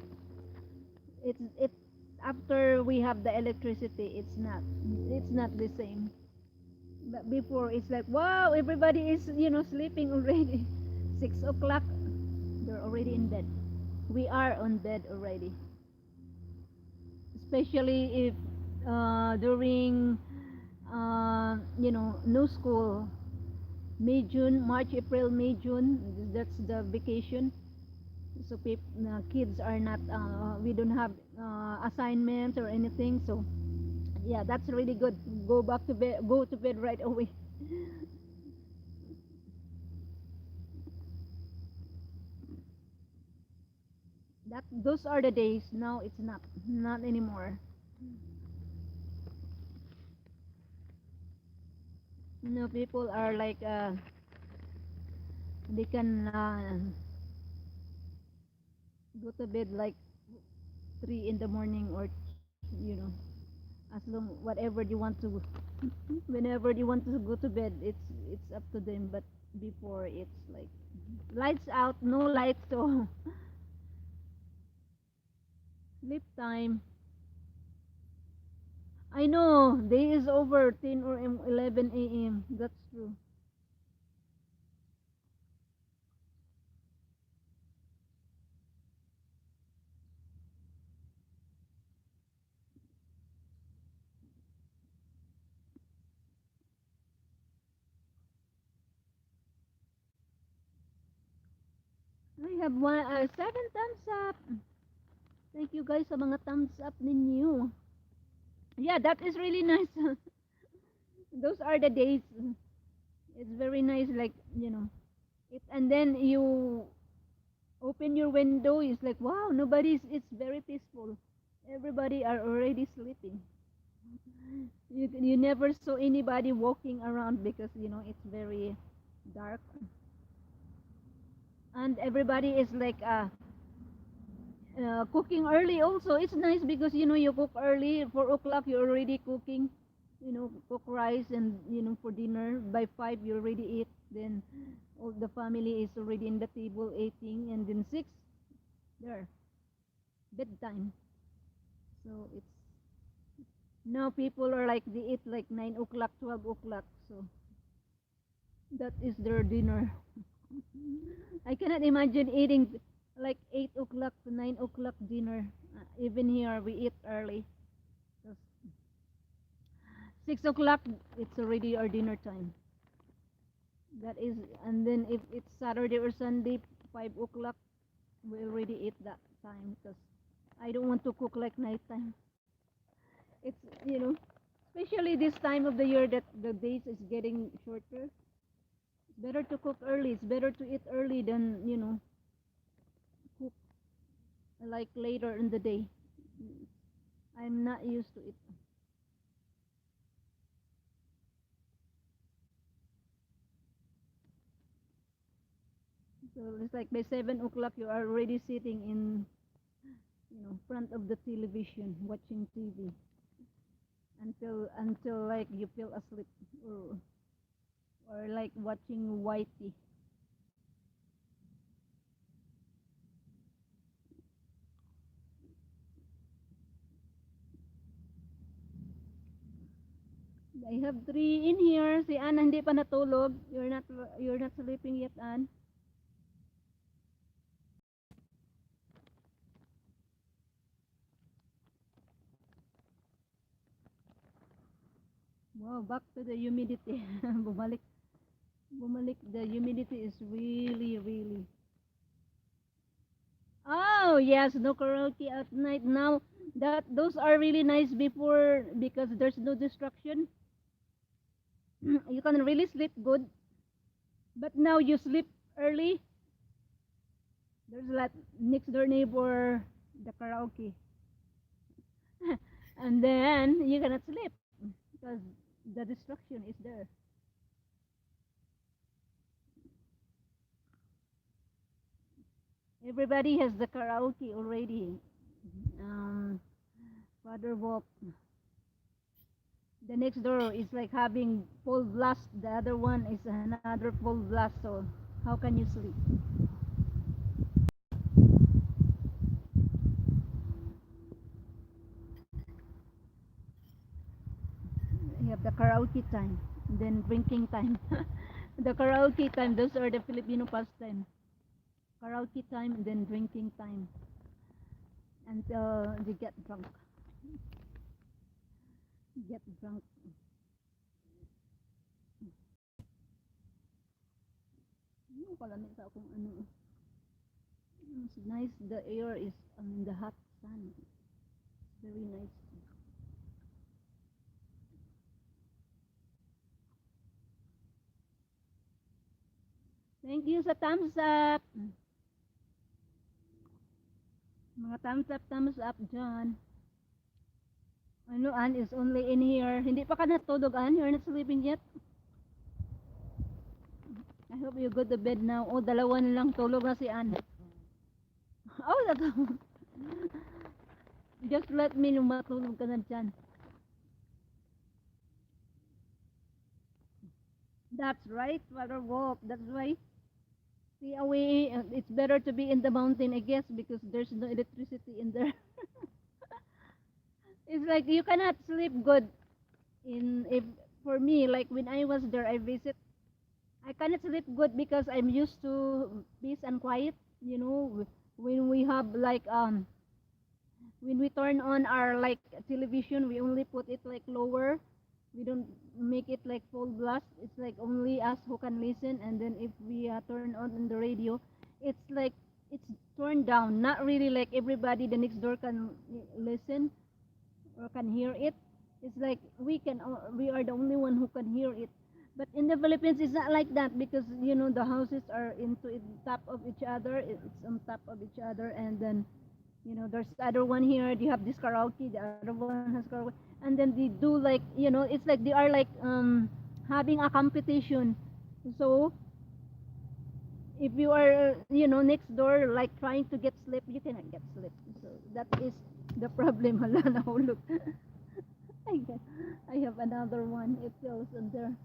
It's after we have the electricity, it's not the same. But before it's like, wow, everybody is, sleeping already. 6 o'clock, they're already in bed. We are on bed already. Especially if during, no school, May, June, March, April, May, June, that's the vacation. So kids are not, we don't have assignments or anything. So yeah, that's really good. Go to bed right away. Those are the days. Now it's not anymore. People are like, they can go to bed like 3 in the morning, or you know as long whatever you want to, whenever you want to go to bed, it's up to them. But before, it's like lights out, no lights, so sleep time. I know day is over 10 or 11 a.m. That's true. I have 7 thumbs up. Thank you guys sa mga thumbs up ninyo. Yeah, that is really nice. Those are the days. It's very nice, like, and then you open your window, it's like, wow, it's very peaceful. Everybody are already sleeping. You never saw anybody walking around because, it's very dark. And everybody is like, cooking early also. It's nice because, you cook early. 4 o'clock, you're already cooking. Cook rice, and, for dinner. By 5, you already eat. Then all the family is already in the table eating. And then 6, there, bedtime. So it's now people are like, they eat like 9 o'clock, 12 o'clock. So that is their dinner. I cannot imagine eating like 8 o'clock to 9 o'clock dinner. Even here, we eat early. 6 o'clock, it's already our dinner time. That is, and then if it's Saturday or Sunday, 5 o'clock, we already eat that time because I don't want to cook like nighttime. It's, especially this time of the year that the days is getting shorter. It's better to cook early. It's better to eat early than, cook like later in the day. I'm not used to it. So it's like by 7 o'clock, you are already sitting in, front of the television watching TV until like you feel asleep, or like watching Whitey. I have 3 in here. Si Ann hindi pa natulog. You're not sleeping yet, Ann. Wow, back to the humidity. bumalik bumalik. The humidity is really, really. Oh yes, no karaoke at night now. Those are really nice before because there's no distraction. You can really sleep good. But now you sleep early. There's like next door neighbor, the karaoke, and then you cannot sleep because the distraction is there. Everybody has the karaoke already. Um, Father walk. The next door is like having full blast. The other one is another full blast. So how can you sleep? You have the karaoke time. then drinking time. The karaoke time, those are the Filipino pastime. Karaoke time and then drinking time until they get drunk. Get drunk. Ano pala sa akong ano. It's nice. The air is, I mean, the hot sun. Very nice. Thank you sa thumbs up. Mga thumbs up dyan. Ano, Ann is only in here. Hindi pa ka natulog, Ann? You're not sleeping yet? I hope you go to bed now. Oh, dalawa na lang tulog na si Ann. Oh, that's... Just let me know matulog ka na dyan. That's right, Father Wolf. That's right. See, away, it's better to be in the mountain, I guess, because there's no electricity in there. It's like you cannot sleep good in if for me, like when I was there, I visit. I cannot sleep good because I'm used to peace and quiet. You know, when we have like when we turn on our like television, we only put it like lower. We don't make it like full blast. It's like only us who can listen. And then if we turn on in the radio, it's like it's turned down. Not really like everybody the next door can listen or can hear it. It's like we are the only one who can hear it. But in the Philippines, it's not like that because you know the houses are into it, top of each other. It's on top of each other, and then you know there's other one here. They have this karaoke. The other one has karaoke, and then they do like you know it's like they are like having a competition. So if you are you know next door like trying to get sleep, you cannot get sleep. So that is the problem. Hala, nahulog. I guess I have another one. It goes in there.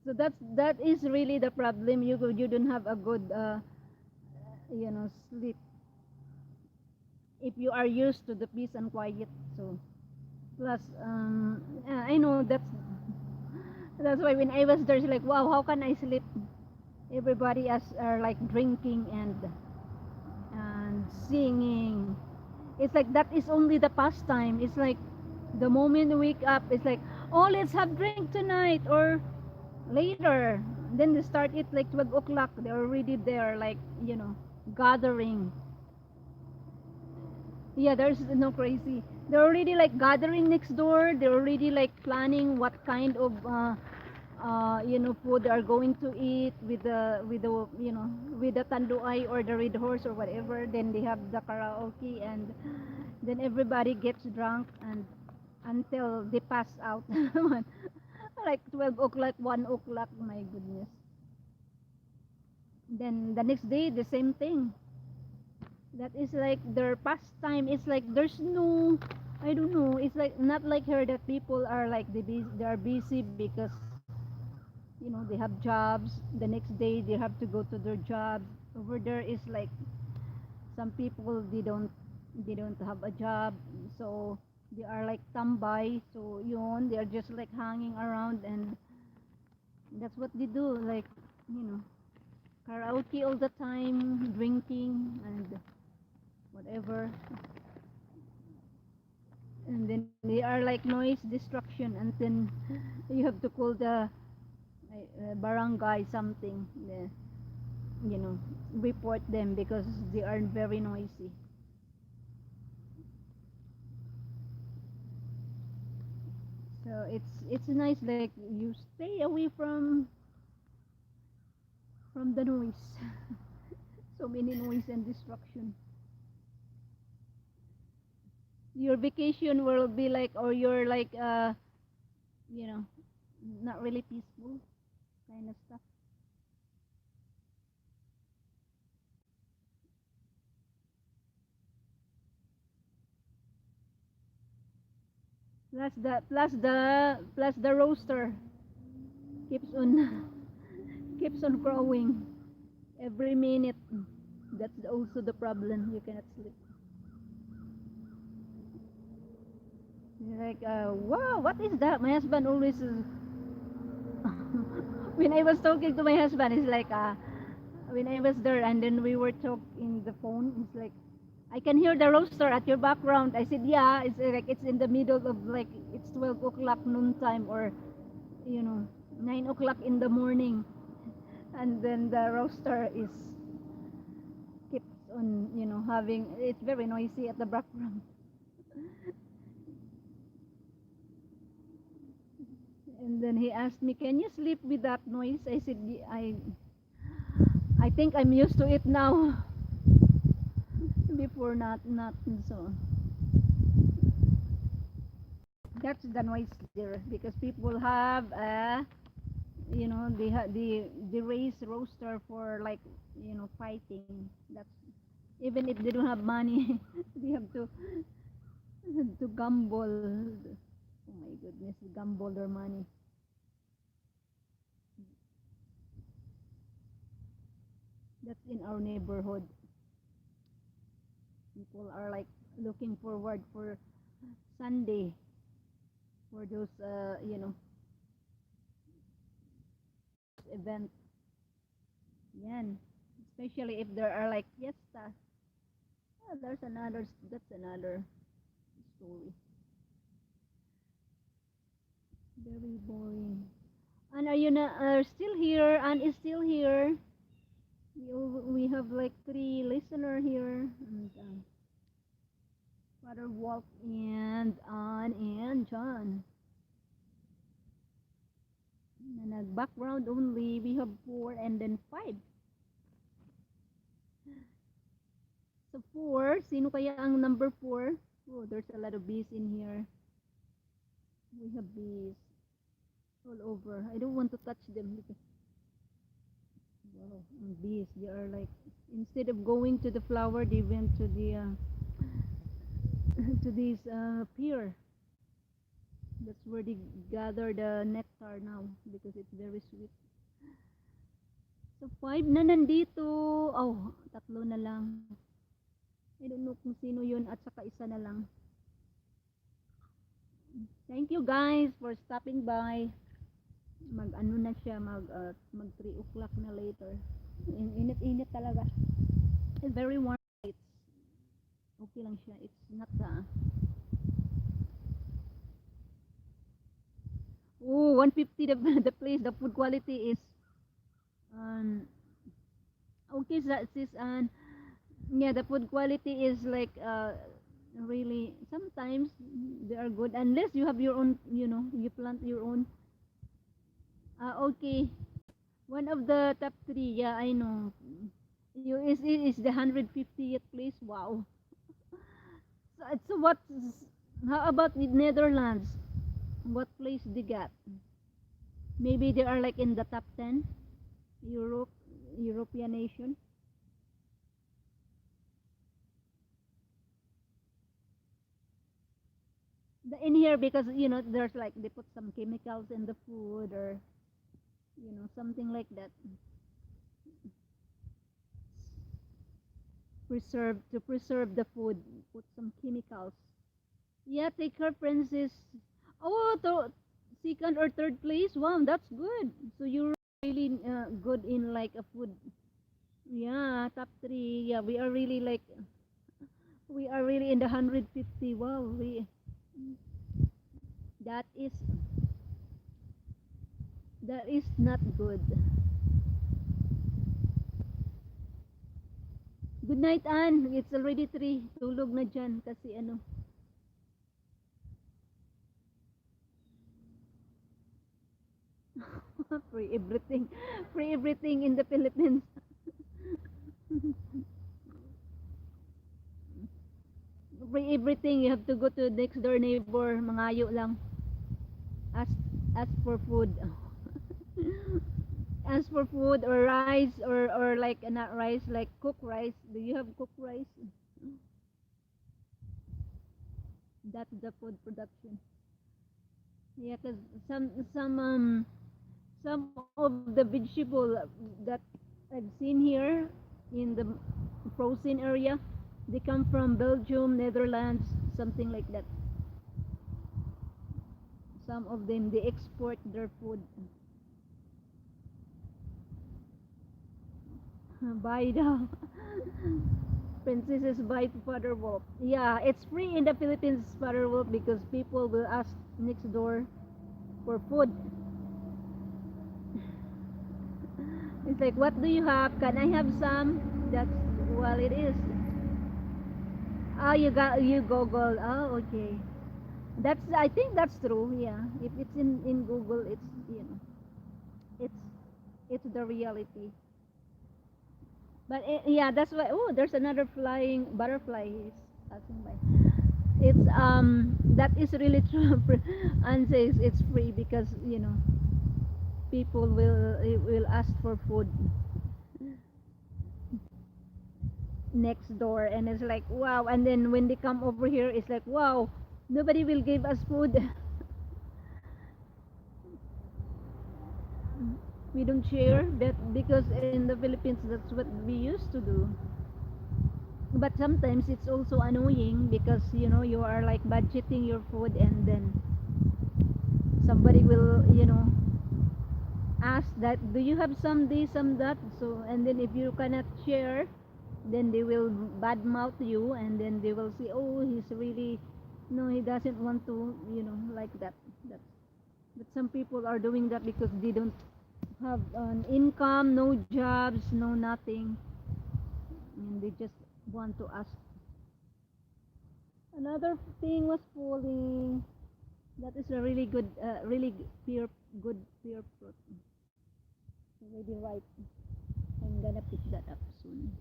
So that is really the problem. You don't have a good you know sleep if you are used to the peace and quiet. So plus I know that's why when I was there, it's like wow, how can I sleep? Everybody else are like drinking and singing. It's like that is only the pastime. It's like the moment you wake up, it's like oh let's have drink tonight or later. Then they start it like 12 o'clock. They're already there, like, you know, gathering. Yeah, there's no crazy. They're already like gathering next door. They're already like planning what kind of, you know, food they are going to eat with the, you know, with the tanduay or the red horse or whatever. Then they have the karaoke and then everybody gets drunk and until they pass out. Like 12 o'clock, 1 o'clock, my goodness. Then the next day, the same thing. That is like their pastime. It's like there's no, I don't know. It's like not like here that people are like they are busy because you know they have jobs. The next day they have to go to their jobs. Over there is like some people they don't have a job, so they are like tambay. So yun, they are just like hanging around and that's what they do. Like you know, karaoke all the time, drinking and whatever. And then they are like noise destruction, and then you have to call the barangay something, you know, report them because they are very noisy. So it's nice like you stay away from the noise. So many noise and destruction. Your vacation will be like or you're like you know not really peaceful kind of stuff. Plus the roaster keeps on keeps on growing every minute. That's also the problem. You cannot sleep. You're like, wow, what is that? My husband always when I was talking to my husband, it's like when I was there and then we were talking the phone, it's like I can hear the rooster at your background. I said, yeah, it's like it's in the middle of like it's 12 o'clock noontime or 9 o'clock in the morning, and then the rooster is keeps on having it's very noisy at the background. And then he asked me, can you sleep with that noise? I said, I think I'm used to it now. Before not so. That's the noise there because people have they raise rooster for like fighting. That's even if they don't have money, they have to gamble. Oh my goodness, gamble their money. That's in our neighborhood. People are like looking forward for Sunday for those events. Yan. Especially if there are like fiesta. There's another that's another story. Very boring. And are you are still here? And is still here. We have like three listener here. And, Father Walt and Anne and John. And background only, we have four and then five. So four, sino kaya ang number four? Oh, there's a lot of bees in here. We have bees all over. I don't want to touch them because wow, bees. They are like instead of going to the flower, they went to the to this pier. That's where they gather the nectar now because it's very sweet. So five na nandito. Oh, tatlo na lang. I don't know kung sino yun at saka isa na lang. Thank you guys for stopping by. Mag ano na siya, mag 3 o'clock na later. Init-init talaga. It's very warm. It's okay lang siya. It's not the Oh, 150 the place, the food quality is um okay sis and yeah, the food quality is like really sometimes they are good unless you have your own, you plant your own. Okay. One of the top three, yeah, I know. USA is the 150th place. Wow. So what? How about with Netherlands? What place they got? Maybe they are like in the top 10. Europe, European nation. In here because there's like they put some chemicals in the food or something like that. Preserve the food. Put some chemicals. Yeah, take her princess. Oh, second or third place. Wow, that's good. So you're really good in like a food. Yeah, top three. Yeah, we are really in the 150. Wow, that is that is not good. Good night, Ann. It's already 3. Tulog na dyan kasi free everything. Free everything in the Philippines. Free everything. You have to go to next door neighbor. Mangayo lang. Ask, ask for food. Ask for food or rice or like not rice, like cooked rice. Do you have cooked rice? That's the food production. Yeah, cause some of the vegetable that I've seen here in the frozen area, they come from Belgium, Netherlands, something like that. Some of them they export their food. Buy the princesses buy Father Wolf. Yeah, it's free in the Philippines, Father Wolf, because people will ask next door for food. It's like, what do you have? Can I have some? That's well, it is. Oh, you Google. Oh, okay. That's I think that's true. Yeah, if it's in Google, it's it's it's the reality. But yeah, that's why. Oh, there's another flying butterfly. Is passing by. It's that is really true. And says it's free because people will ask for food next door, and it's like wow. And then when they come over here, it's like wow. Nobody will give us food. We don't share that because in the Philippines that's what we used to do. But sometimes it's also annoying because you are like budgeting your food, and then somebody will ask that, do you have some this some that, so and then if you cannot share, then they will badmouth you, and then they will say, oh, he's really no, he doesn't want to, like that. That's but some people are doing that because they don't have an income, no jobs, no nothing, and they just want to ask. Another thing was falling. That is a really good, pure, good pure fruit. Already ripe. I'm gonna pick that up soon.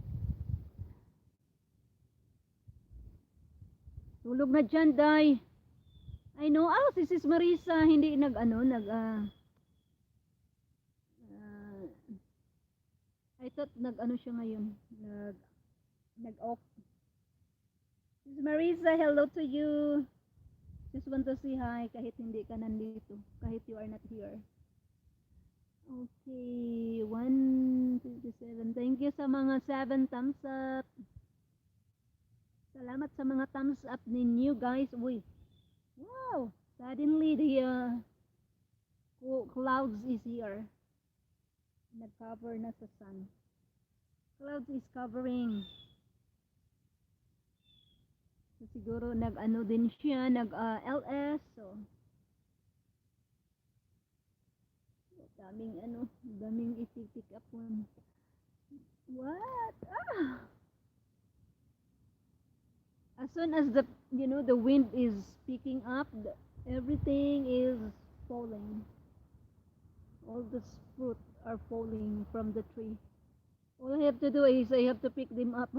Tulog na dyan, Day. I know. Oh, this is Marisa. Hindi uh, I thought nag-ano siya ngayon. Nag-off. This is Marisa. Hello to you. Just want to say hi kahit hindi ka nandito. Kahit you are not here. Okay. 157. Thank you sa mga 7 thumbs up. Salamat sa mga thumbs up ninyo, guys. Uy. Wow. Suddenly, the clouds is here. Nag-cover na sa sun. Clouds is covering. So, siguro nag-ano din siya, nag-LS. So, daming ititik up one. What? Ah! As soon as the wind is picking up, everything is falling. All the fruit are falling from the tree. All I have to do is I have to pick them up.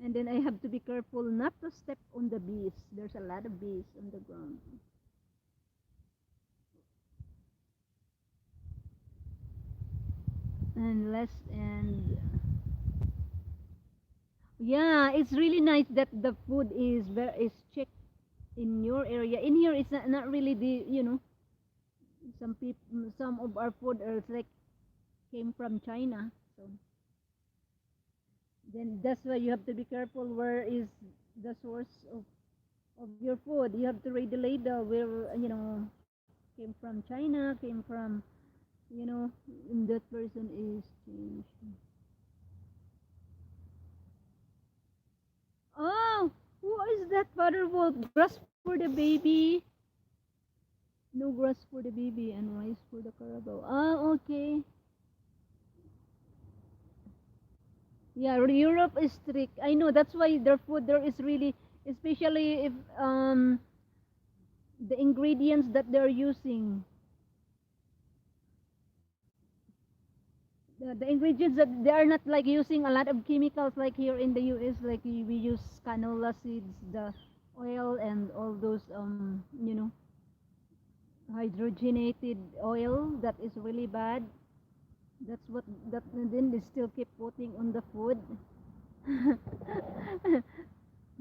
And then I have to be careful not to step on the bees. There's a lot of bees on the ground. And yeah, it's really nice that the food is checked in your area. In here, it's not really some of our food are like came from China. So then that's why you have to be careful where is the source of your food. You have to read the label where came from China, came from and that person is changed. Oh, who is that Father Wolf? Grass for the baby. No grass for the baby and rice for the carabao. Ah, okay. Yeah, Europe is strict. I know that's why their food there is really, especially if the ingredients that they're using, the ingredients that they are not like using a lot of chemicals like here in the US. Like we use canola seeds, the oil, and all those hydrogenated oil that is really bad. That's what that and then they still keep putting on the food.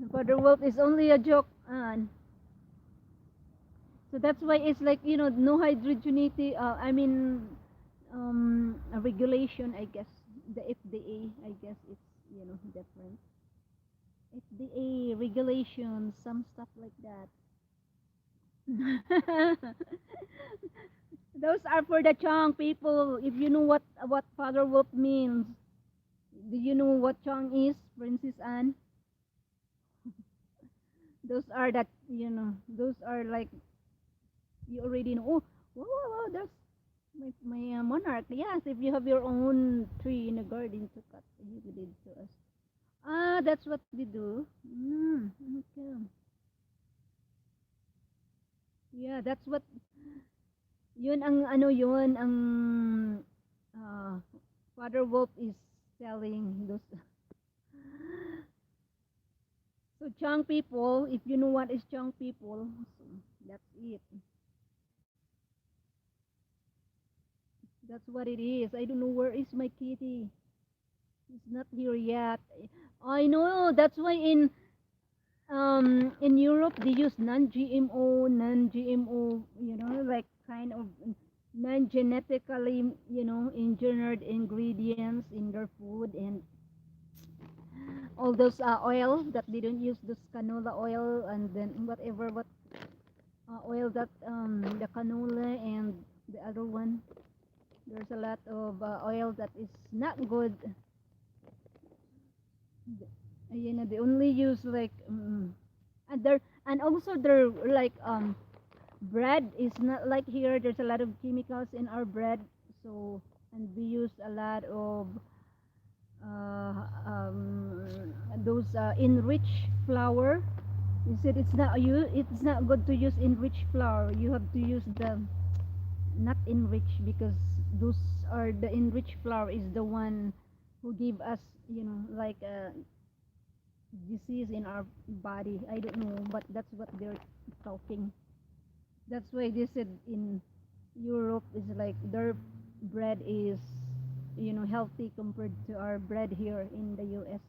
Father Wolf is only a joke, and so that's why it's like no hydrogenated. I mean, a regulation. I guess the FDA. I guess it's different. FDA regulations, some stuff like that. Those are for the Chong people. If you know what Father Wolf means, do you know what Chong is, Princess Anne? Those are that Those are like you already know. Oh, whoa, whoa, whoa, there's my monarch. Yes, if you have your own tree in the garden to cut, you did to us. Ah, that's what we do. Okay. Yeah, that's what yun ang ano yun ang uh, Father Wolf is telling those. So Chang people, if you know what is Chang people, so that's it. That's what it is. I don't know where is my kitty. He's not here yet. I know that's why in Europe they use non-GMO, non-GMO, like kind of non-genetically, engineered ingredients in their food and all those oil that they don't use those canola oil and then whatever what oil that the canola and the other one there's a lot of oil that is not good. They only use like and there and also they're like bread is not like here there's a lot of chemicals in our bread, so and we use a lot of uh, those enriched flour. You said it's not good to use enriched flour. You have to use the not enriched because those are the enriched flour is the one who give us like a disease in our body. I don't know, but that's what they're talking. That's why they said in Europe is like their bread is healthy compared to our bread here in the US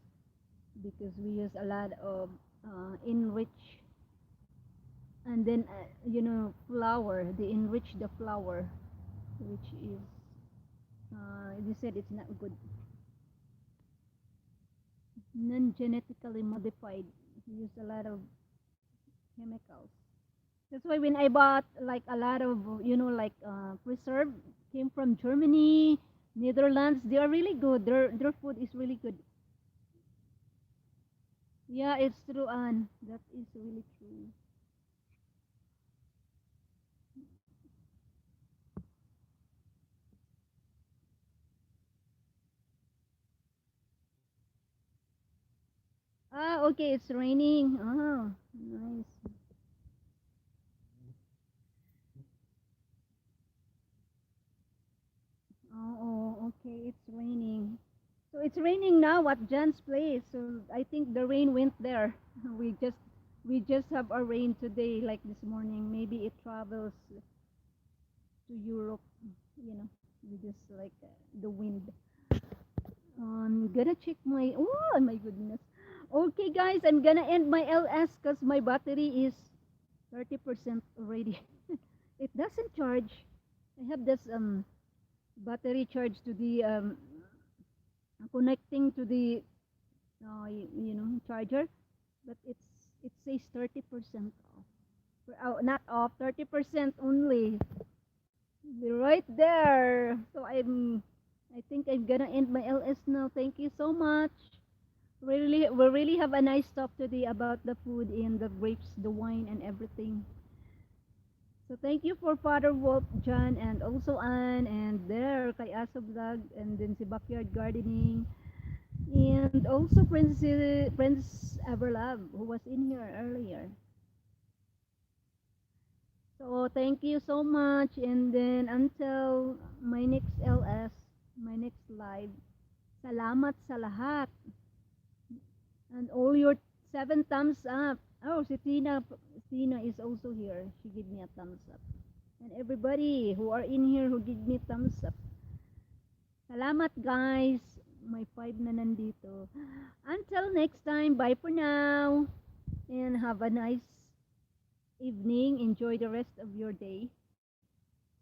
because we use a lot of enriched and then flour. They enrich the flour, which is they said it's not good. Non-genetically modified. We use a lot of chemicals. That's why when I bought like a lot of like preserve came from Germany, Netherlands, they are really good. Their food is really good. Yeah, it's true, Anne. That is really true. Ah, okay, it's raining. Oh, nice. Oh, okay, it's raining. So it's raining now at John's place. So I think the rain went there. We just we just have a rain today, like this morning. Maybe it travels to Europe. You know, we just like the wind. I'm gonna check my. Oh my goodness. Okay, guys, I'm gonna end my LS because my battery is 30% already. It doesn't charge. I have this battery charge to the connecting to the charger, but it says 30% off. Oh, not off, 30% only. Right there. So I think I'm gonna end my LS now. Thank you so much. We really have a nice talk today about the food and the grapes, the wine, and everything. So thank you for Father Wolf, John, and also Anne, and there kay Aso Vlog, and then si Backyard Gardening, and also Prince Everlove, who was in here earlier. So thank you so much, and then until my next LS, my next live, salamat sa lahat, and all your 7 thumbs up. Oh, si Tina is also here. She gave me a thumbs up. And everybody who are in here who give me thumbs up. Salamat guys. May 5 na nandito. Until next time, bye for now. And have a nice evening. Enjoy the rest of your day.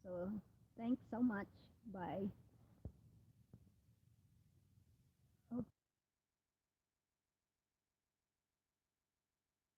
So, thanks so much. Bye.